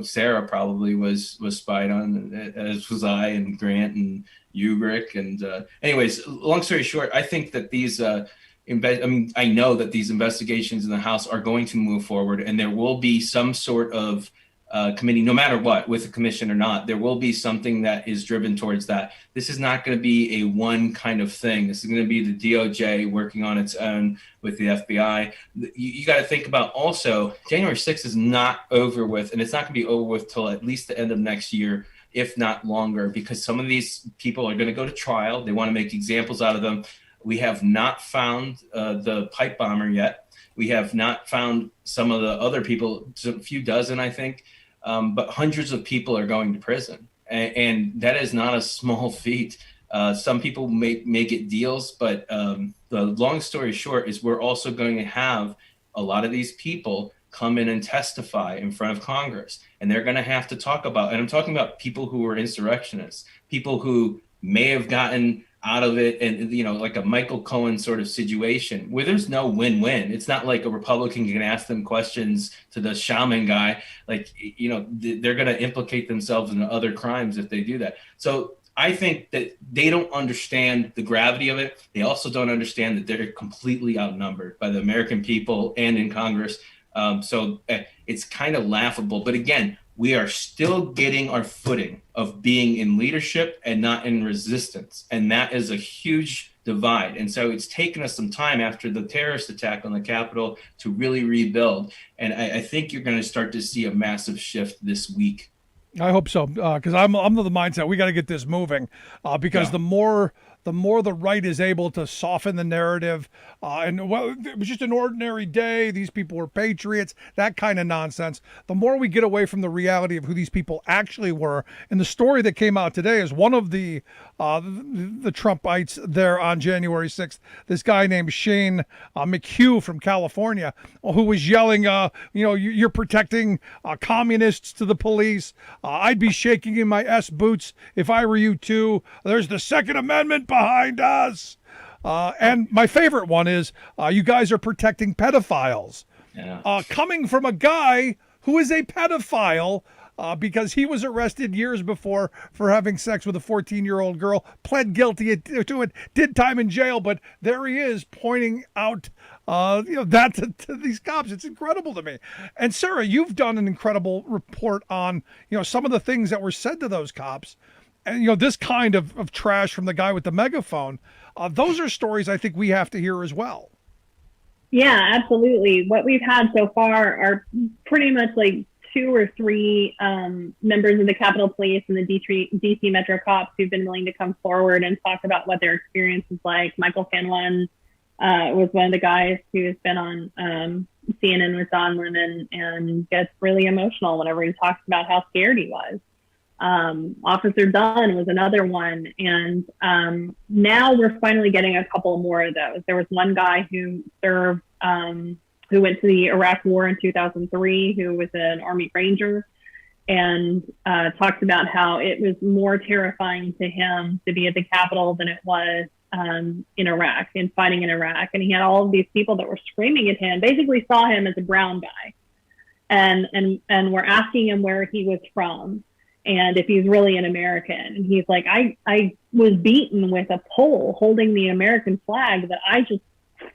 Sarah probably was spied on, as was I and Grant and you, Rick. And anyways, long story short, I think that these I know that these investigations in the House are going to move forward and there will be some sort of committee, no matter what, with a commission or not. There will be something that is driven towards that. This is not going to be a one kind of thing. This is going to be the DOJ working on its own with the FBI. You got to think about also, January 6th is not over with, and it's not going to be over with till at least the end of next year, if not longer, because some of these people are going to go to trial. They want to make examples out of them. We have not found the pipe bomber yet. We have not found some of the other people, a few dozen, I think. But hundreds of people are going to prison, and that is not a small feat. Some people may get deals, but the long story short is we're also going to have a lot of these people come in and testify in front of Congress, and they're going to have to talk about, and I'm talking about people who were insurrectionists, people who may have gotten out of it, and like a Michael Cohen sort of situation where there's no win-win. It's not like a Republican can ask them questions to the shaman guy, like they're going to implicate themselves in other crimes if they do that. So I think that they don't understand the gravity of it. They also don't understand that they're completely outnumbered by the American people and in Congress. So it's kind of laughable. But again, we are still getting our footing of being in leadership and not in resistance. And that is a huge divide. And so it's taken us some time after the terrorist attack on the Capitol to really rebuild. And I think you're going to start to see a massive shift this week. I hope so, because I'm of the mindset we got to get this moving, because the more the right is able to soften the narrative, and it was just an ordinary day, these people were patriots, that kind of nonsense, the more we get away from the reality of who these people actually were. And the story that came out today is one of the Trumpites there on January 6th, this guy named Shane McHugh from California, who was yelling, you're protecting communists to the police. I'd be shaking in my S boots if I were you too. There's the Second Amendment behind us. And my favorite one is, you guys are protecting pedophiles. Yeah. Coming from a guy who is a pedophile, because he was arrested years before for having sex with a 14-year-old girl, pled guilty to it, did time in jail, but there he is pointing out that to these cops. It's incredible to me. And Sarah, you've done an incredible report on some of the things that were said to those cops, and this kind of trash from the guy with the megaphone. Those are stories I think we have to hear as well. Yeah, absolutely. What we've had so far are pretty much like 2 or 3 members of the Capitol Police and the DC Metro cops who've been willing to come forward and talk about what their experience is like. Michael Finlan was one of the guys who has been on CNN with Don Lemon and gets really emotional whenever he talks about how scared he was. Officer Dunn was another one. And now we're finally getting a couple more of those. There was one guy who served, who went to the Iraq War in 2003, who was an Army Ranger, and talked about how it was more terrifying to him to be at the Capitol than it was in Iraq and fighting in Iraq. And he had all of these people that were screaming at him, basically saw him as a brown guy, and were asking him where he was from and if he's really an American. And he's like, I was beaten with a pole holding the American flag that I just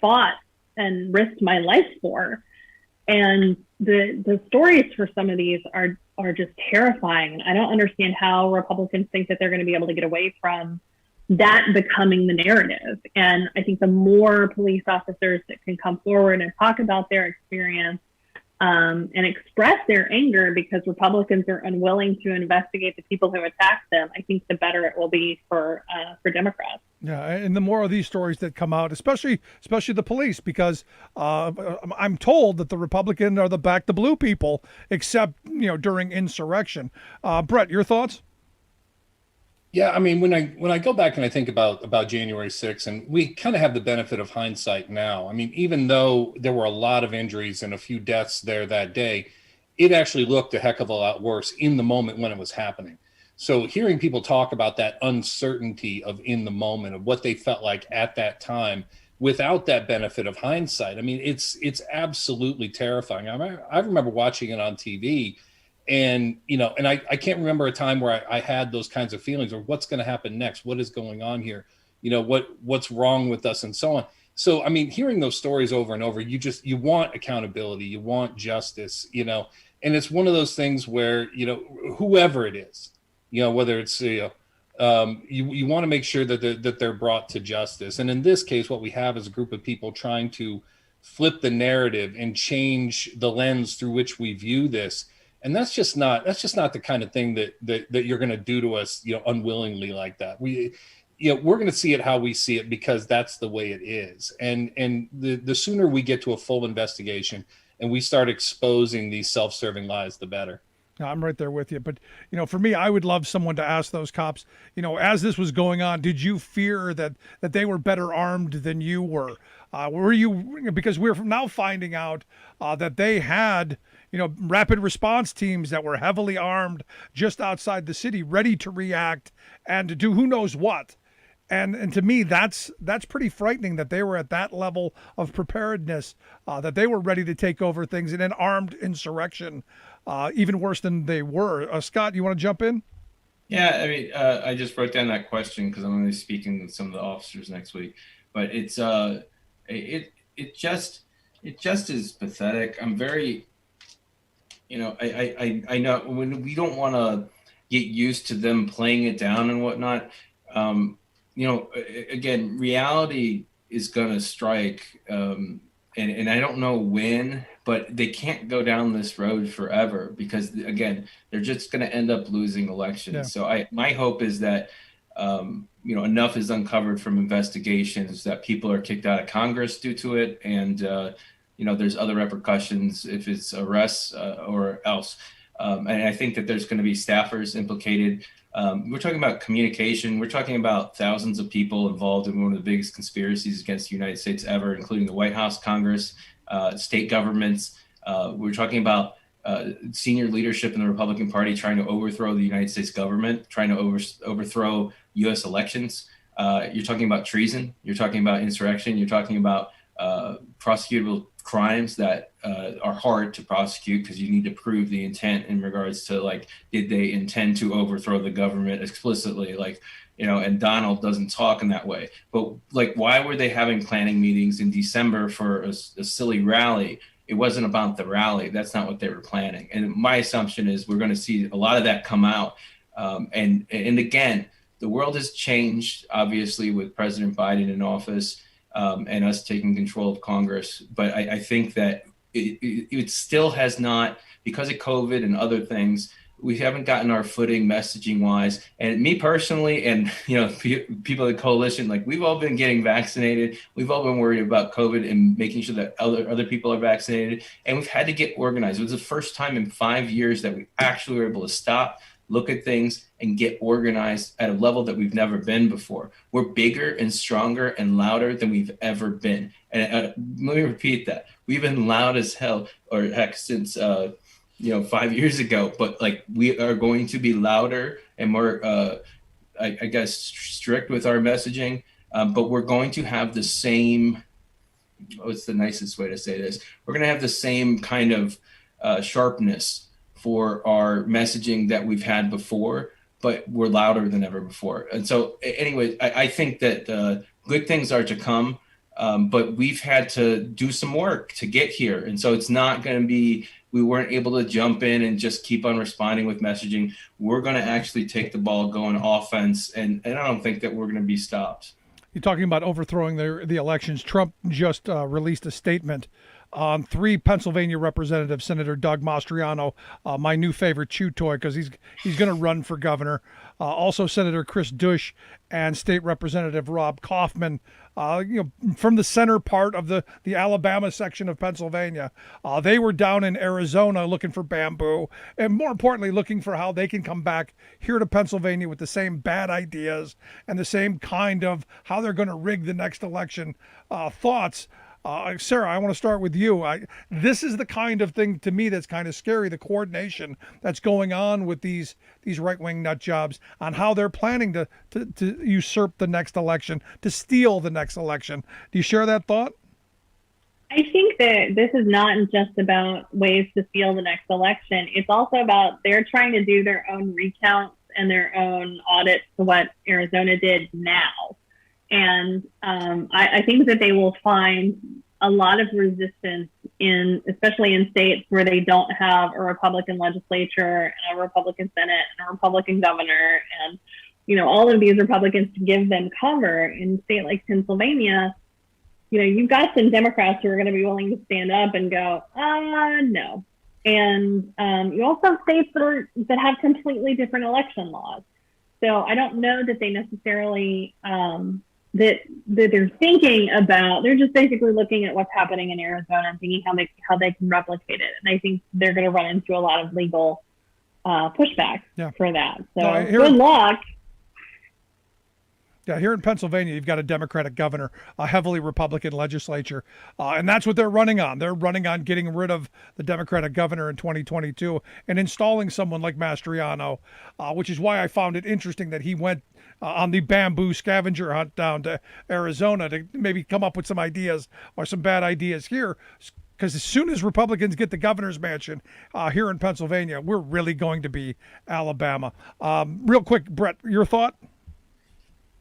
fought and risked my life for. And the stories for some of these are just terrifying. I don't understand how Republicans think that they're going to be able to get away from that becoming the narrative. And I think the more police officers that can come forward and talk about their experience and express their anger because Republicans are unwilling to investigate the people who attacked them, I think the better it will be for Democrats. Yeah, and the more of these stories that come out, especially the police, because I'm told that the Republicans are the back the blue people, except during insurrection. Brett, your thoughts? Yeah, I mean, when I go back and I think about January 6th, and we kind of have the benefit of hindsight now. I mean, even though there were a lot of injuries and a few deaths there that day, it actually looked a heck of a lot worse in the moment when it was happening. So hearing people talk about that uncertainty of in the moment of what they felt like at that time without that benefit of hindsight, I mean, it's absolutely terrifying. I remember watching it on TV. And, and I can't remember a time where I had those kinds of feelings, or what's going to happen next? What is going on here? What's wrong with us, and so on. So, I mean, hearing those stories over and over, you want accountability, you want justice, And it's one of those things where, whoever it is, whether it's, you want to make sure that they're brought to justice. And in this case, what we have is a group of people trying to flip the narrative and change the lens through which we view this. And that's just not the kind of thing that you're going to do to us, unwillingly like that. We're going to see it how we see it, because that's the way it is. And the sooner we get to a full investigation and we start exposing these self-serving lies, the better. I'm right there with you. But, for me, I would love someone to ask those cops, as this was going on, did you fear that they were better armed than you were? Were you, because we're now finding out that they had, rapid response teams that were heavily armed just outside the city, ready to react and to do who knows what. And to me, that's pretty frightening that they were at that level of preparedness, that they were ready to take over things in an armed insurrection, even worse than they were. Scott, you want to jump in? Yeah, I mean, I just wrote down that question because I'm going to be speaking with some of the officers next week. But it's it just is pathetic. I'm very, I know when we don't want to get used to them playing it down and whatnot. Again, reality is going to strike, and I don't know when, but they can't go down this road forever, because again, they're just going to end up losing elections. Yeah. So my hope is that, enough is uncovered from investigations that people are kicked out of Congress due to it. And, there's other repercussions if it's arrests or else. And I think that there's going to be staffers implicated. We're talking about communication. We're talking about thousands of people involved in one of the biggest conspiracies against the United States ever, including the White House, Congress, state governments. We're talking about senior leadership in the Republican Party trying to overthrow the United States government, trying to overthrow U.S. elections. You're talking about treason. You're talking about insurrection. You're talking about prosecutable crimes that are hard to prosecute because you need to prove the intent in regards to, did they intend to overthrow the government explicitly? And Donald doesn't talk in that way. But why were they having planning meetings in December for a silly rally? It wasn't about the rally. That's not what they were planning. And my assumption is we're going to see a lot of that come out. And again, the world has changed, obviously, with President Biden in office and us taking control of Congress. But I think that it still has not, because of COVID and other things, we haven't gotten our footing messaging wise. And me personally, and people in the coalition, we've all been getting vaccinated. We've all been worried about COVID and making sure that other people are vaccinated. And we've had to get organized. It was the first time in 5 years that we actually were able to stop, look at things, and get organized at a level that we've never been before. We're bigger and stronger and louder than we've ever been. And let me repeat that. We've been loud as hell, or heck, since 5 years ago, but we are going to be louder and more, I guess, strict with our messaging. But we're going to have the same, what's the nicest way to say this? We're going to have the same kind of sharpness for our messaging that we've had before, but we're louder than ever before. And so anyway, I think that good things are to come, but we've had to do some work to get here. And so it's not going to be, we weren't able to jump in and just keep on responding with messaging. We're going to actually take the ball, go on offense, and I don't think that we're going to be stopped. You're talking about overthrowing the elections. Trump just released a statement on 3 Pennsylvania representatives, Senator Doug Mastriano, my new favorite chew toy because he's going to run for governor. Also Senator Chris Dush and State Representative Rob Kaufman, from the center part of the Alabama section of Pennsylvania. They were down in Arizona looking for bamboo, and more importantly, looking for how they can come back here to Pennsylvania with the same bad ideas and the same kind of how they're going to rig the next election thoughts. Sarah, I want to start with you. This is the kind of thing to me that's kind of scary, the coordination that's going on with these right-wing nut jobs on how they're planning to usurp the next election, to steal the next election. Do you share that thought? I think that this is not just about ways to steal the next election. It's also about they're trying to do their own recounts and their own audits to what Arizona did now. And I think that they will find a lot of resistance especially in states where they don't have a Republican legislature and a Republican Senate and a Republican governor and, all of these Republicans to give them cover. In a state like Pennsylvania, you've got some Democrats who are going to be willing to stand up and go, no. And you also have states that have completely different election laws. So I don't know that they necessarily that they're thinking about. They're just basically looking at what's happening in Arizona and thinking how they can replicate it. And I think they're going to run into a lot of legal pushback for that. So good luck. Yeah, here in Pennsylvania, you've got a Democratic governor, a heavily Republican legislature, and that's what they're running on. They're running on getting rid of the Democratic governor in 2022 and installing someone like Mastriano, which is why I found it interesting that he went on the bamboo scavenger hunt down to Arizona to maybe come up with some ideas or some bad ideas here. Because as soon as Republicans get the governor's mansion here in Pennsylvania, we're really going to be Alabama. Real quick, Brett, your thought?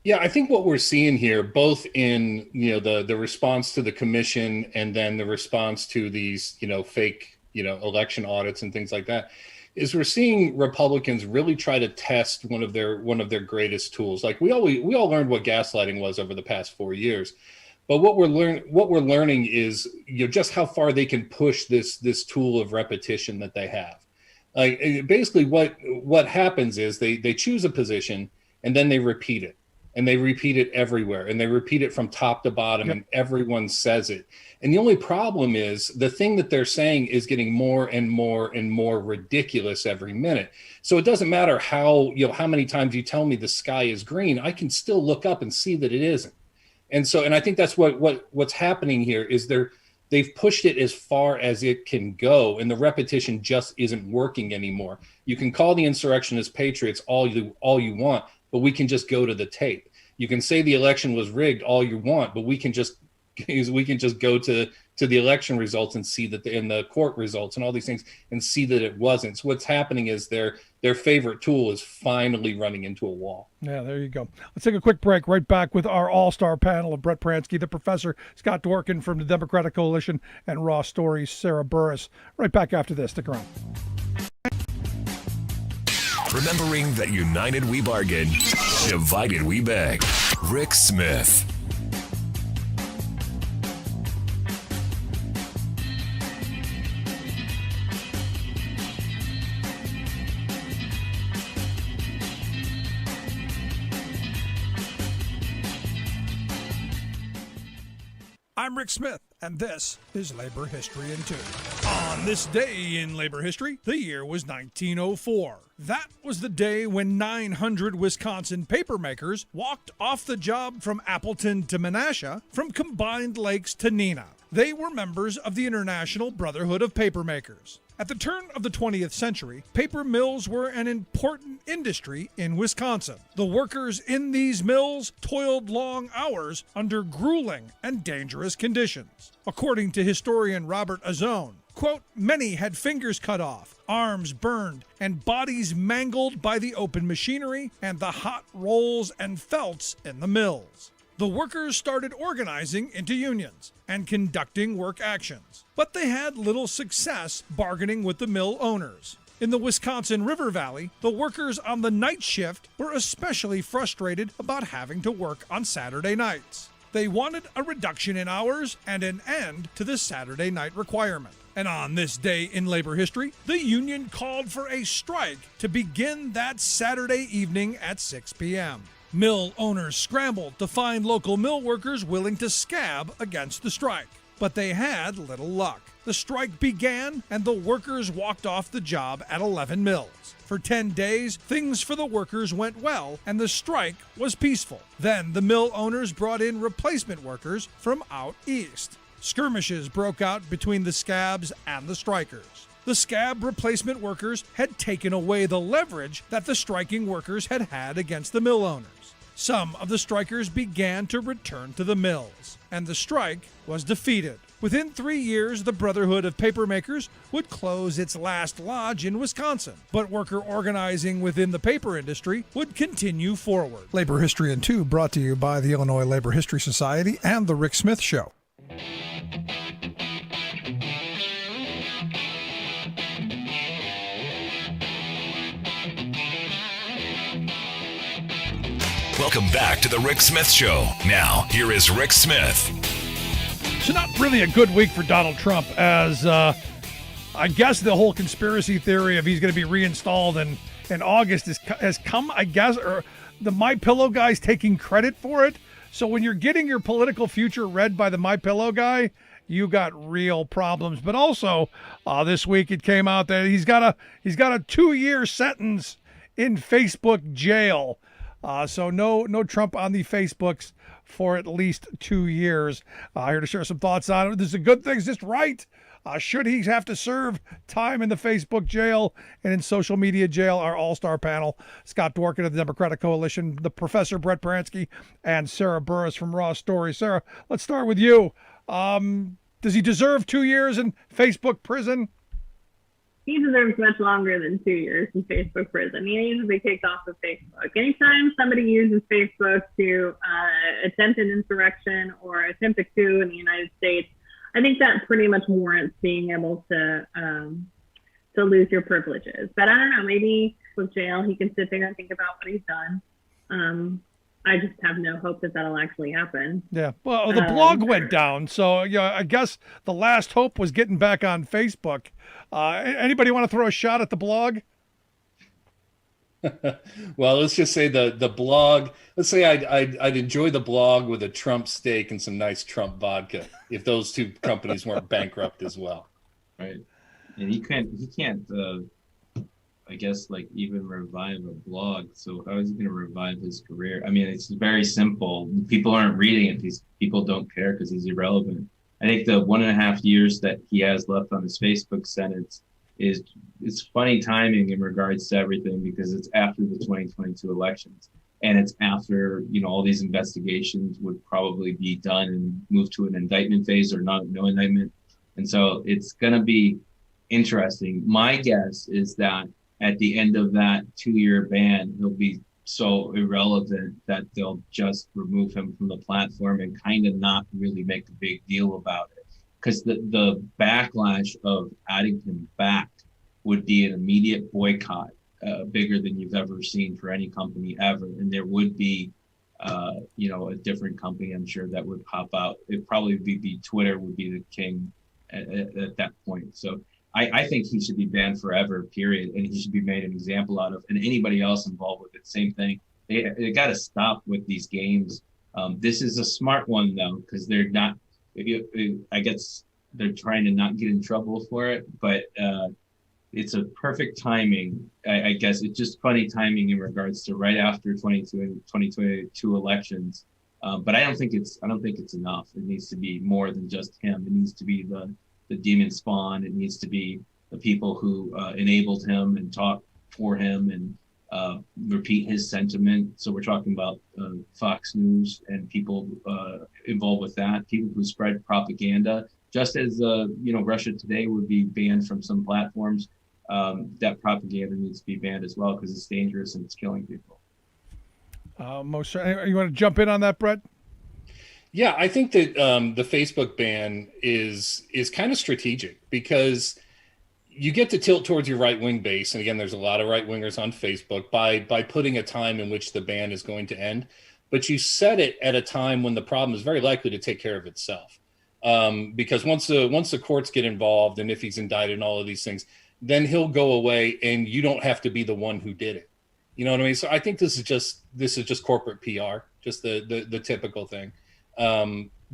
Yeah, I think what we're seeing here, both in the response to the commission and then the response to these fake election audits and things like that, is we're seeing Republicans really try to test one of their greatest tools. Like we all learned what gaslighting was over the past 4 years, but what we're learning is just how far they can push this tool of repetition that they have. Like basically, what happens is they choose a position and then they repeat it. And they repeat it everywhere, and they repeat it from top to bottom, and everyone says it. And the only problem is the thing that they're saying is getting more and more and more ridiculous every minute. So it doesn't matter how many times you tell me the sky is green, I can still look up and see that it isn't. And I think that's what's happening here is they've pushed it as far as it can go, and the repetition just isn't working anymore. You can call the insurrectionists patriots all you want, but we can just go to the tape. You can say the election was rigged all you want, but we can just go to the election results and see that in the court results and all these things and see that it wasn't. So what's happening is their favorite tool is finally running into a wall. Yeah, there you go. Let's take a quick break. Right back with our all-star panel of Brett Pransky, the professor, Scott Dworkin from the Democratic Coalition, and RawStory's Sarah Burris. Right back after this. Stick around. Remembering that united we bargain, divided we beg. Rick Smith. I'm Rick Smith, and this is Labor History in 2. On this day in labor history, the year was 1904. That was the day when 900 Wisconsin papermakers walked off the job from Appleton to Menasha, from Combined Lakes to Neenah. They were members of the International Brotherhood of Papermakers. At the turn of the 20th century, paper mills were an important industry in Wisconsin. The workers in these mills toiled long hours under grueling and dangerous conditions. According to historian Robert Azone, quote, many had fingers cut off, arms burned, and bodies mangled by the open machinery and the hot rolls and felts in the mills. The workers started organizing into unions and conducting work actions, but they had little success bargaining with the mill owners. In the Wisconsin River Valley, the workers on the night shift were especially frustrated about having to work on Saturday nights. They wanted a reduction in hours and an end to the Saturday night requirement. And on this day in labor history, the union called for a strike to begin that Saturday evening at 6 p.m. Mill owners scrambled to find local mill workers willing to scab against the strike. But they had little luck. The strike began and the workers walked off the job at 11 mills. For 10 days, things for the workers went well and the strike was peaceful. Then the mill owners brought in replacement workers from out east. Skirmishes broke out between the scabs and the strikers. The scab replacement workers had taken away the leverage that the striking workers had had against the mill owners. Some of the strikers began to return to the mills, and the strike was defeated. Within 3 years, the Brotherhood of Papermakers would close its last lodge in Wisconsin, but worker organizing within the paper industry would continue forward. Labor History in 2 brought to you by the Illinois Labor History Society and The Rick Smith Show. Welcome back to the Rick Smith Show. Now, here is Rick Smith. So not really a good week for Donald Trump, as I guess the whole conspiracy theory of he's going to be reinstalled in August has come, I guess, or the MyPillow guy's taking credit for it. So when you're getting your political future read by the MyPillow guy, you got real problems. But also, this week it came out that he's got a 2-year sentence in Facebook jail. So no Trump on the Facebooks for at least 2 years. Here to share some thoughts on it. This is a good thing. Is this right? Should he have to serve time in the Facebook jail and in social media jail? Our all-star panel, Scott Dworkin of the Democratic Coalition, the Professor Brett Paransky, and Sarah Burris from RawStory. Sarah, let's start with you. Does he deserve 2 years in Facebook prison? He deserves much longer than 2 years in Facebook prison. He needs to be kicked off of Facebook. Anytime somebody uses Facebook to attempt an insurrection or attempt a coup in the United States, I think that pretty much warrants being able to lose your privileges. But I don't know, maybe with jail, he can sit there and think about what he's done. I just have no hope that that'll actually happen. Yeah. Well, the blog went down. So, yeah, I guess the last hope was getting back on Facebook. Anybody want to throw a shot at the blog? Well, let's just say the blog. Let's say I'd enjoy the blog with a Trump steak and some nice Trump vodka if those two companies weren't bankrupt as well. Right, and he can't. I guess like even revive a blog. So how is he going to revive his career? I mean, it's very simple. People aren't reading it. These people don't care because he's irrelevant. I think the 1.5 years that he has left on his Facebook sentence it's funny timing in regards to everything, because it's after the 2022 elections, and it's after, all these investigations would probably be done and move to an indictment phase or no indictment. And so it's going to be interesting. My guess is that at the end of that 2-year ban, he'll be so irrelevant that they'll just remove him from the platform and kind of not really make a big deal about it. Because the backlash of adding him back would be an immediate boycott, bigger than you've ever seen for any company ever. And there would be, a different company, I'm sure, that would pop out. It'd probably be Twitter would be the king at that point. So I think he should be banned forever, period. And he should be made an example out of, and anybody else involved with it, same thing. They got to stop with these games. This is a smart one, though, because they're not, I guess they're trying to not get in trouble for it, but it's a perfect timing. I guess it's just funny timing in regards to right after 2022 elections. But I don't think it's enough. It needs to be more than just him. It needs to be the demon spawn. It needs to be the people who enabled him and talked for him and repeat his sentiment. So we're talking about Fox News and people involved with that, people who spread propaganda, just as Russia Today would be banned from some platforms. That propaganda needs to be banned as well, because it's dangerous and it's killing people. Most certainly. You want to jump in on that, Brett? Yeah, I think that the Facebook ban is kind of strategic, because you get to tilt towards your right-wing base. And again, there's a lot of right-wingers on Facebook by putting a time in which the ban is going to end. But you set it at a time when the problem is very likely to take care of itself. Because once the courts get involved, and if he's indicted and all of these things, then he'll go away and you don't have to be the one who did it. You know what I mean? So I think this is just corporate PR, just the typical thing.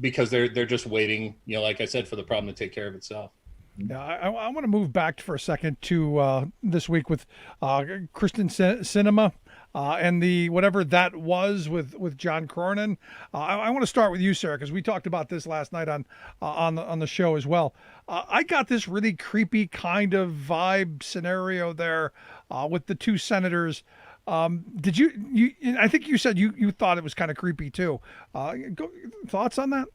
Because they're just waiting, like I said, for the problem to take care of itself. Yeah, I want to move back for a second to this week with Kristen Sinema and the whatever that was with John Cronin. I want to start with you, Sarah, because we talked about this last night on the show as well. I got this really creepy kind of vibe scenario there with the two senators. Did you? I think you said you thought it was kind of creepy too. Thoughts on that?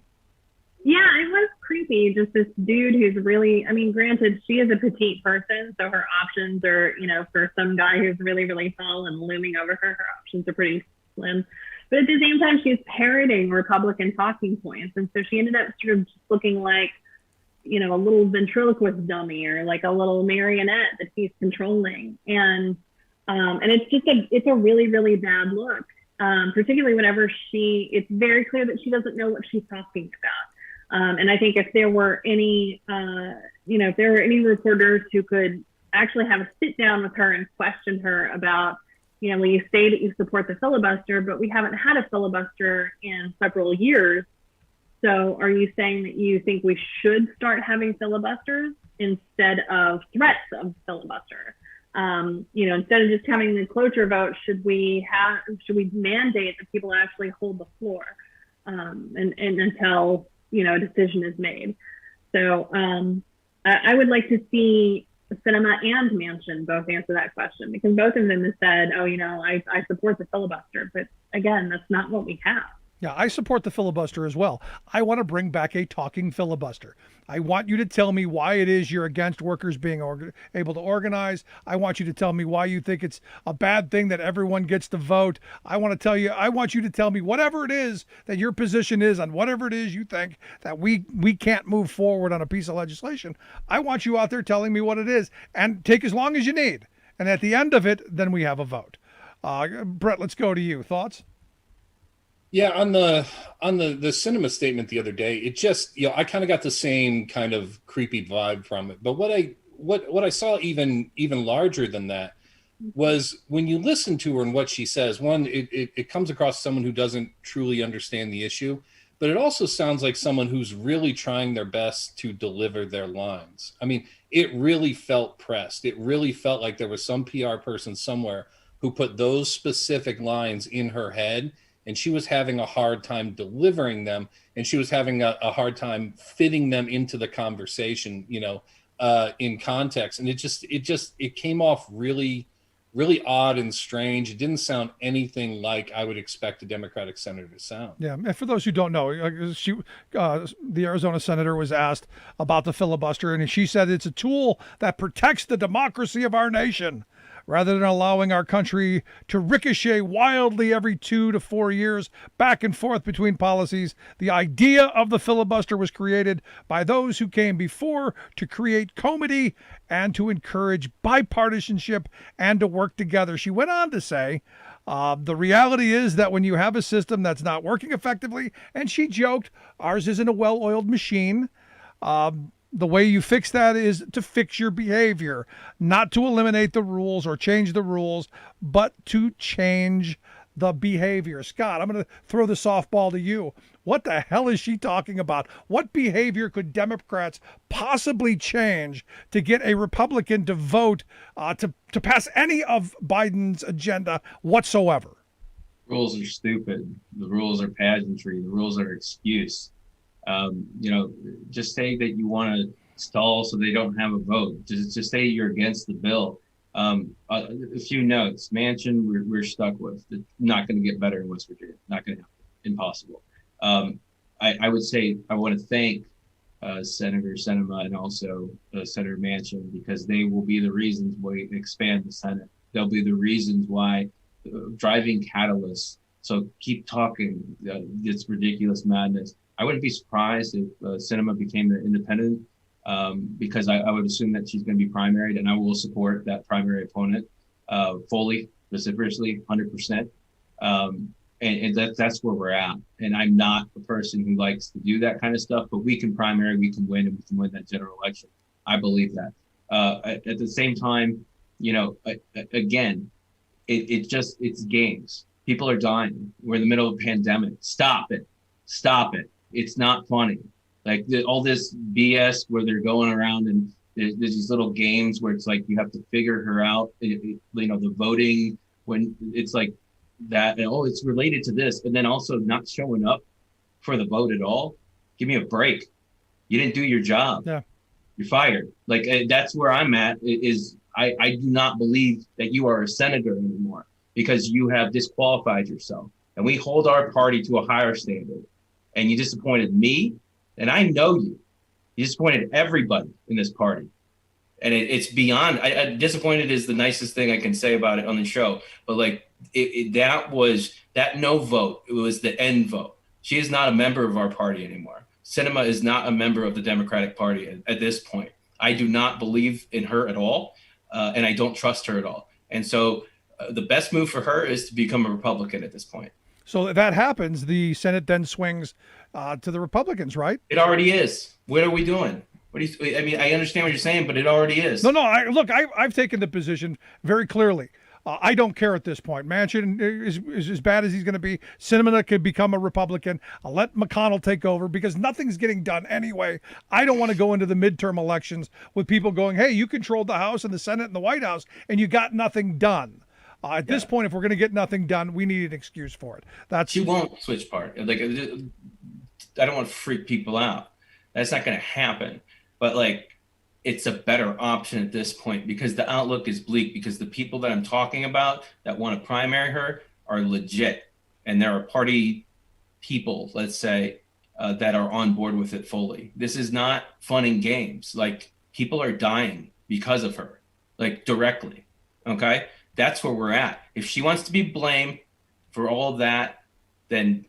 Yeah, it was creepy. Just this dude who's really, granted, she is a petite person, so her options are, for some guy who's really, really tall and looming over her options are pretty slim. But at the same time, she's parroting Republican talking points. And so she ended up sort of just looking like, a little ventriloquist dummy, or like a little marionette that he's controlling. And it's a really, really bad look. particularly whenever it's very clear that she doesn't know what she's talking about. And I think if there were any, if there were any reporters who could actually have a sit down with her and question her about, well, you say that you support the filibuster, but we haven't had a filibuster in several years. So are you saying that you think we should start having filibusters instead of threats of filibuster? Instead of just having the cloture vote, should we mandate that people actually hold the floor and until a decision is made? So I would like to see Sinema and Manchin both answer that question, because both of them have said, I support the filibuster, but again, that's not what we have. Yeah, I support the filibuster as well. I want to bring back a talking filibuster. I want you to tell me why it is you're against workers being able to organize. I want you to tell me why you think it's a bad thing that everyone gets to vote. I want you to tell me whatever it is that your position is on whatever it is you think that we can't move forward on a piece of legislation. I want you out there telling me what it is, and take as long as you need. And at the end of it, then we have a vote. Brett, let's go to you. Thoughts? Yeah, on the Sinema statement the other day, it just, I kind of got the same kind of creepy vibe from it. But what I saw even larger than that was when you listen to her and what she says. One, it comes across someone who doesn't truly understand the issue, but it also sounds like someone who's really trying their best to deliver their lines. I mean, it really felt pressed. It really felt like there was some PR person somewhere who put those specific lines in her head, and she was having a hard time delivering them, and she was having a hard time fitting them into the conversation, in context. And it came off really, really odd and strange. It didn't sound anything like I would expect a Democratic senator to sound. Yeah, and for those who don't know, the Arizona senator was asked about the filibuster, and she said it's a tool that protects the democracy of our nation, rather than allowing our country to ricochet wildly every 2 to 4 years back and forth between policies. The idea of the filibuster was created by those who came before to create comity and to encourage bipartisanship and to work together. She went on to say, the reality is that when you have a system that's not working effectively, and she joked, ours isn't a well-oiled machine, the way you fix that is to fix your behavior, not to eliminate the rules or change the rules, but to change the behavior. Scott, I'm going to throw the softball to you. What the hell is she talking about? What behavior could Democrats possibly change to get a Republican to vote to pass any of Biden's agenda whatsoever? Rules are stupid. The rules are pageantry. The rules are excuse. Just say that you want to stall so they don't have a vote. Just say you're against the bill. A few notes. Manchin, we're stuck with. It's not going to get better in West Virginia. Not going to happen. Impossible. I would say I want to thank Senator Sinema and also Senator Manchin, because they will be the reasons why we expand the Senate. They'll be the reasons why driving catalysts. So keep talking. It's ridiculous madness. I wouldn't be surprised if Sinema became an independent, because I would assume that she's going to be primaried, and I will support that primary opponent fully, vociferously, 100%. And that's where we're at. And I'm not a person who likes to do that kind of stuff, but we can primary, we can win, and we can win that general election. I believe that. At the same time, again, it's games. People are dying. We're in the middle of a pandemic. Stop it. It's not funny. Like all this BS where they're going around and there's these little games where it's like you have to figure her out. The voting, when it's like that, and it's related to this, and then also not showing up for the vote at all. Give me a break. You didn't do your job. Yeah. You're fired. Like that's where I'm at. I do not believe that you are a senator anymore, because you have disqualified yourself, and we hold our party to a higher standard. And you disappointed me, and I know you. You disappointed everybody in this party. And it's beyond, disappointed is the nicest thing I can say about it on the show. But that no vote, it was the end vote. She is not a member of our party anymore. Sinema is not a member of the Democratic Party at this point. I do not believe in her at all, and I don't trust her at all. And so the best move for her is to become a Republican at this point. So if that happens, the Senate then swings to the Republicans, right? It already is. What are we doing? What do you? I mean, I understand what you're saying, but it already is. No. I've taken the position very clearly. I don't care at this point. Manchin is as bad as he's going to be. Sinema could become a Republican. I'll let McConnell take over because nothing's getting done anyway. I don't want to go into the midterm elections with people going, hey, you controlled the House and the Senate and the White House, and you got nothing done. At this point, if we're going to get nothing done, we need an excuse for it. She won't switch party. Like, I don't want to freak people out. That's not going to happen. But like, it's a better option at this point because the outlook is bleak, because the people that I'm talking about that want to primary her are legit. And there are party people, let's say, that are on board with it fully. This is not fun and games. Like, people are dying because of her, like, directly. Okay? That's where we're at. If she wants to be blamed for all of that, then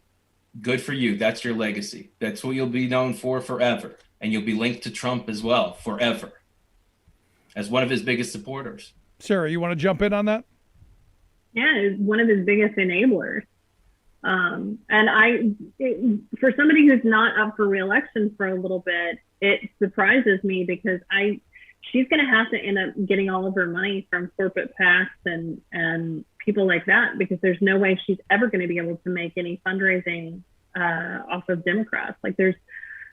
good for you. That's your legacy. That's what you'll be known for forever. And you'll be linked to Trump as well forever as one of his biggest supporters. Sarah, you want to jump in on that? Yeah, one of his biggest enablers. For somebody who's not up for re-election for a little bit, it surprises me because she's going to have to end up getting all of her money from corporate PACs and people like that, because there's no way she's ever going to be able to make any fundraising off of Democrats. Like,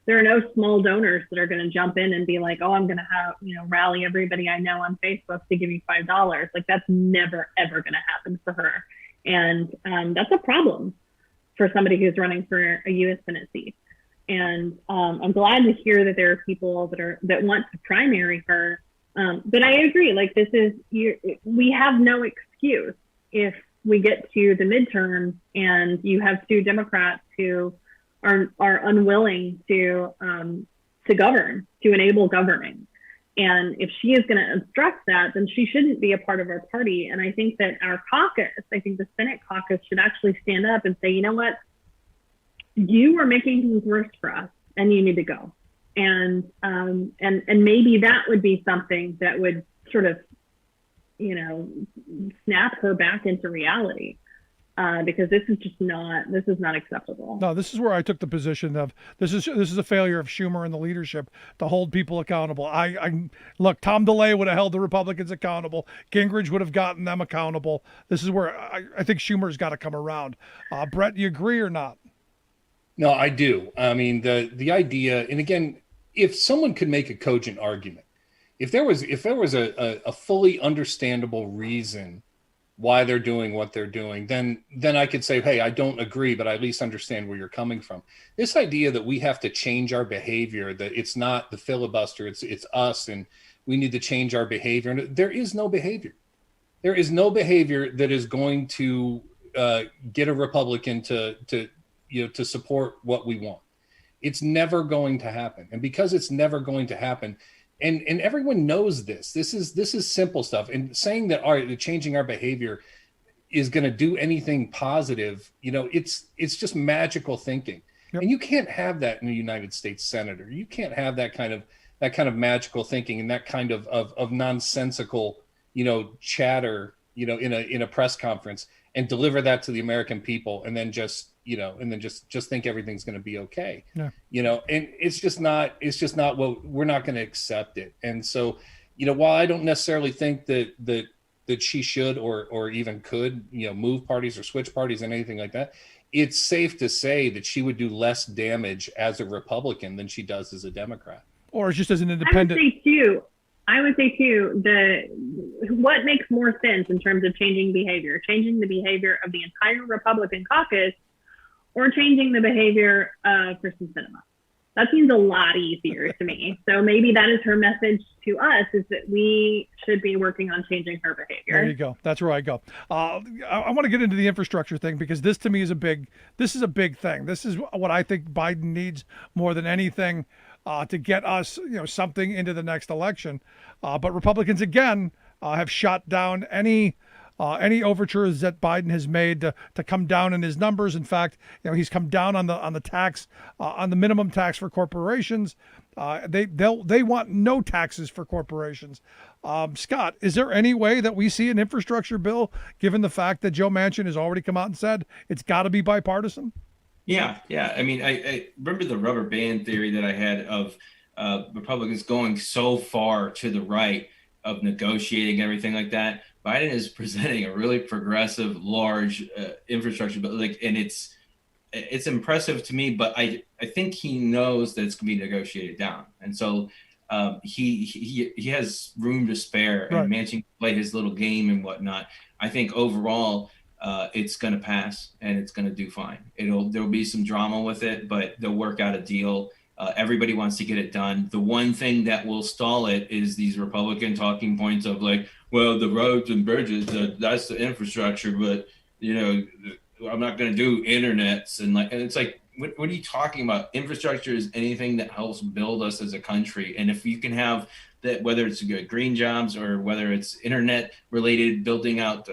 there are no small donors that are going to jump in and be like, oh, I'm going to have, rally everybody I know on Facebook to give me $5. Like, that's never, ever going to happen for her. And that's a problem for somebody who's running for a U.S. Senate seat. And I'm glad to hear that there are people that want to primary her. But I agree, like, we have no excuse if we get to the midterms and you have two Democrats who are unwilling to govern, to enable governing. And if she is going to obstruct that, then she shouldn't be a part of our party. And I think that our caucus, the Senate caucus, should actually stand up and say, you know what, you are making things worse for us, and you need to go. And maybe that would be something that would sort of, snap her back into reality. Because this is not acceptable. No, this is where I took the position of this is a failure of Schumer and the leadership to hold people accountable. Look, Tom DeLay would have held the Republicans accountable. Gingrich would have gotten them accountable. This is where I think Schumer's got to come around. Brett, do you agree or not? No, I do. I mean, the idea, and again, if someone could make a cogent argument, if there was a fully understandable reason why they're doing what they're doing, then I could say, hey, I don't agree, but I at least understand where you're coming from. This idea that we have to change our behavior, that it's not the filibuster, it's us, and we need to change our behavior. And there is no behavior. There is no behavior that is going to get a Republican to support what we want. It's never going to happen. And because it's never going to happen, and everyone knows this. This is simple stuff. And saying that changing our behavior is going to do anything positive, it's just magical thinking. Yep. And you can't have that in a United States senator. You can't have that kind of magical thinking and that kind of nonsensical, chatter, in a press conference and deliver that to the American people, and then just think everything's going to be okay. Yeah. And it's just not what we're not going to accept it. And so, while I don't necessarily think that she should or even could, move parties or switch parties and anything like that, it's safe to say that she would do less damage as a Republican than she does as a Democrat. Or just as an independent. I would say too, what makes more sense in terms of changing the behavior of the entire Republican caucus, or changing the behavior of Kristen Sinema? That seems a lot easier to me. So maybe that is her message to us, is that we should be working on changing her behavior. There you go. That's where I go. I want to get into the infrastructure thing, because this to me is a big thing. This is what I think Biden needs more than anything to get us, something into the next election. But Republicans, again, have shot down any any overtures that Biden has made to come down in his numbers. In fact, he's come down on the tax, on the minimum tax for corporations. They want no taxes for corporations. Scott, is there any way that we see an infrastructure bill, given the fact that Joe Manchin has already come out and said it's got to be bipartisan? Yeah. I mean, I remember the rubber band theory that I had of Republicans going so far to the right of negotiating everything like that. Biden is presenting a really progressive, large infrastructure bill, and it's impressive to me. But I think he knows that it's going to be negotiated down, and so he has room to spare. Right. And Manchin can play his little game and whatnot. I think overall, it's going to pass and it's going to do fine. There'll be some drama with it, but they'll work out a deal. Everybody wants to get it done. The one thing that will stall it is these Republican talking points of like, well, the roads and bridges, that's the infrastructure, but I'm not going to do internets and it's like, what are you talking about? Infrastructure is anything that helps build us as a country, and if you can have that, whether it's green jobs or whether it's internet related, building out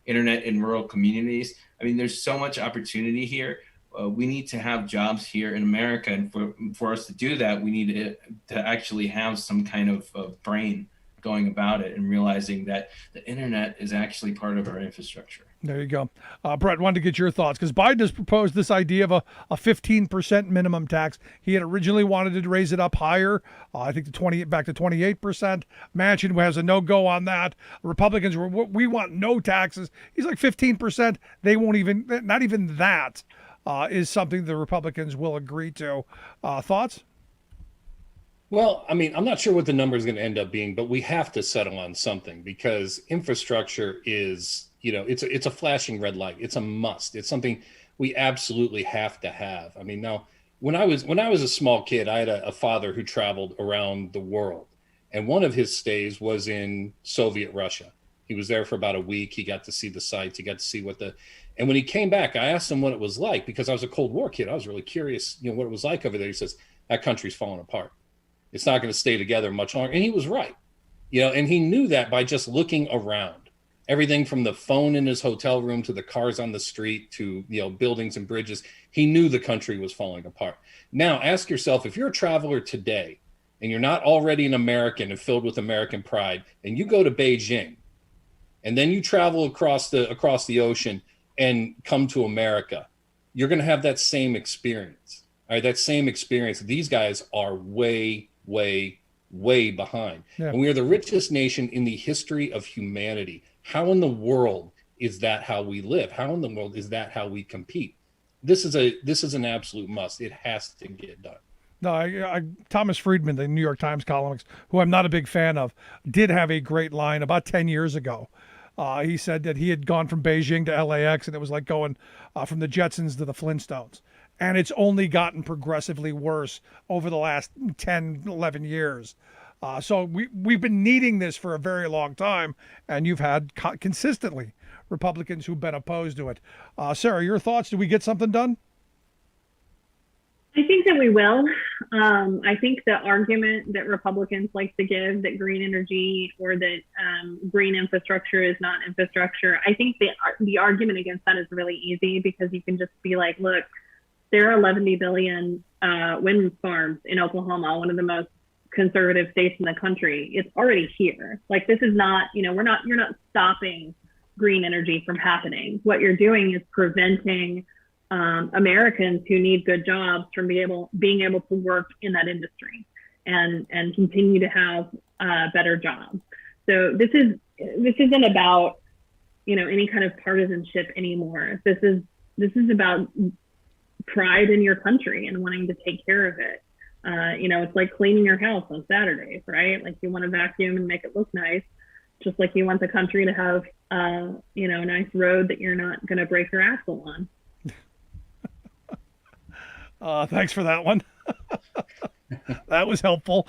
internet in rural communities. I mean, there's so much opportunity here. We need to have jobs here in America, and for us to do that, we need to actually have some kind of brain going about it and realizing that the internet is actually part of our infrastructure. There you go. Brett, wanted to get your thoughts, because Biden has proposed this idea of a 15% minimum tax. He had originally wanted to raise it up higher, I think back to 28%. Manchin has a no-go on that. Republicans we want no taxes. He's like 15%. They won't not even that is something the Republicans will agree to. Thoughts? Well, I mean, I'm not sure what the number is going to end up being, but we have to settle on something, because infrastructure is, it's a flashing red light. It's a must. It's something we absolutely have to have. I mean, now, when I was a small kid, I had a father who traveled around the world, and one of his stays was in Soviet Russia. He was there for about a week. He got to see the sights. He got to see and when he came back, I asked him what it was like, because I was a Cold War kid. I was really curious, what it was like over there. He says, that country's falling apart. It's not going to stay together much longer. And he was right, and he knew that by just looking around. Everything from the phone in his hotel room to the cars on the street to, buildings and bridges. He knew the country was falling apart. Now, ask yourself, if you're a traveler today and you're not already an American and filled with American pride, and you go to Beijing, and then you travel across the ocean and come to America, you're going to have that same experience. All right, that same experience. These guys are way, way, way behind. Yeah. And we are the richest nation in the history of humanity. How in the world is that how we live? How in the world is that how we compete? This is an absolute must. It has to get done. No, Thomas Friedman, the New York Times columnist, who I'm not a big fan of, did have a great line about 10 years ago. He said that he had gone from Beijing to LAX, and it was like going from the Jetsons to the Flintstones. And it's only gotten progressively worse over the last 10, 11 years. So we've been needing this for a very long time, and you've had consistently Republicans who've been opposed to it. Sarah, your thoughts? Do we get something done? I think that we will. I think the argument that Republicans like to give, that green energy or that green infrastructure is not infrastructure, I think the argument against that is really easy, because you can just be like, look, there are 11 billion wind farms in Oklahoma, one of the most conservative states in the country. It's already here. Like, this is not, you're not stopping green energy from happening. What you're doing is preventing Americans who need good jobs from being able to work in that industry and continue to have better jobs. So this isn't about any kind of partisanship anymore. This is about pride in your country and wanting to take care of it. It's like cleaning your house on Saturdays, right? Like, you want to vacuum and make it look nice, just like you want the country to have a nice road that you're not going to break your axle on. Thanks for that one. That was helpful.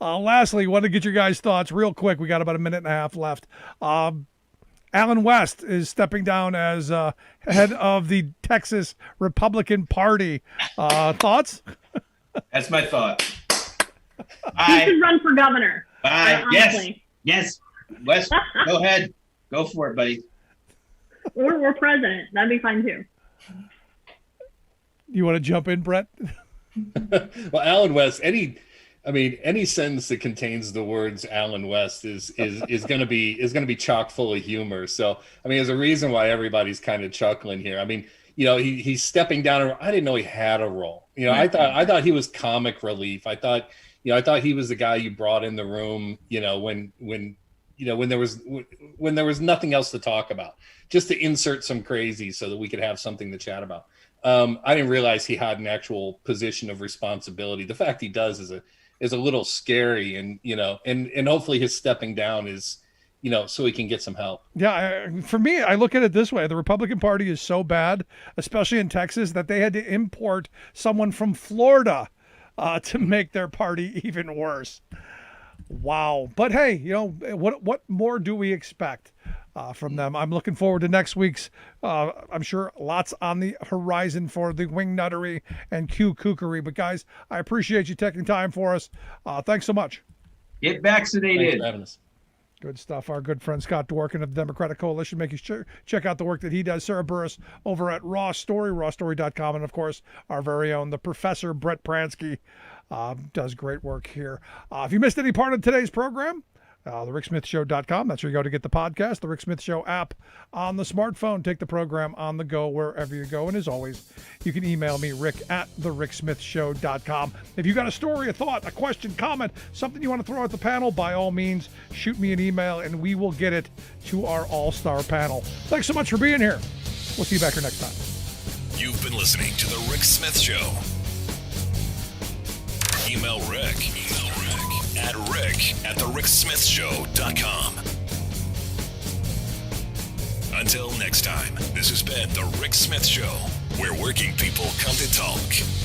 Lastly, want to get your guys' thoughts real quick. We got about a minute and a half left. Alan West is stepping down as head of the Texas Republican Party. Thoughts? That's my thought. He should run for governor. Yes. West, go Go for it, buddy. Or president. That'd be fine too. You want to jump in, Brett? Well, Alan West, any sentence that contains the words Alan West is going to be chock full of humor. So, I mean, there's a reason why everybody's kind of chuckling here. I mean, you know, he's stepping down. I didn't know he had a role. You know, I thought he was comic relief. I thought he was the guy you brought in the room, you know, when there was nothing else to talk about, just to insert some crazy so that we could have something to chat about. I didn't realize he had an actual position of responsibility. The fact he does is a little scary, and you know, and hopefully his stepping down is, you know, so he can get some help. Yeah, for me, I look at it this way: the Republican Party is so bad, especially in Texas, that they had to import someone from Florida to make their party even worse. Wow. But hey, you know, what more do we expect from them? I'm looking forward to next week's, I'm sure lots on the horizon for the wing nuttery and Q kookery. But guys, I appreciate you taking time for us. Thanks so much. Get vaccinated. Thanks for having us. Good stuff. Our good friend Scott Dworkin of the Democratic Coalition. Make sure check out the work that he does. Sarah Burris over at RawStory, rawstory.com. And of course, our very own, the Professor Brett Pransky, does great work here. If you missed any part of today's program, thericksmithshow.com. That's where you go to get the podcast, the Rick Smith Show app on the smartphone. Take the program on the go wherever you go. And as always, you can email me, Rick at thericksmithshow.com. If you got a story, a thought, a question, comment, something you want to throw at the panel, by all means, shoot me an email and we will get it to our all-star panel. Thanks so much for being here. We'll see you back here next time. You've been listening to The Rick Smith Show. Email Rick at rick@thericksmithshow.com. Until next time, this has been The Rick Smith Show, where working people come to talk.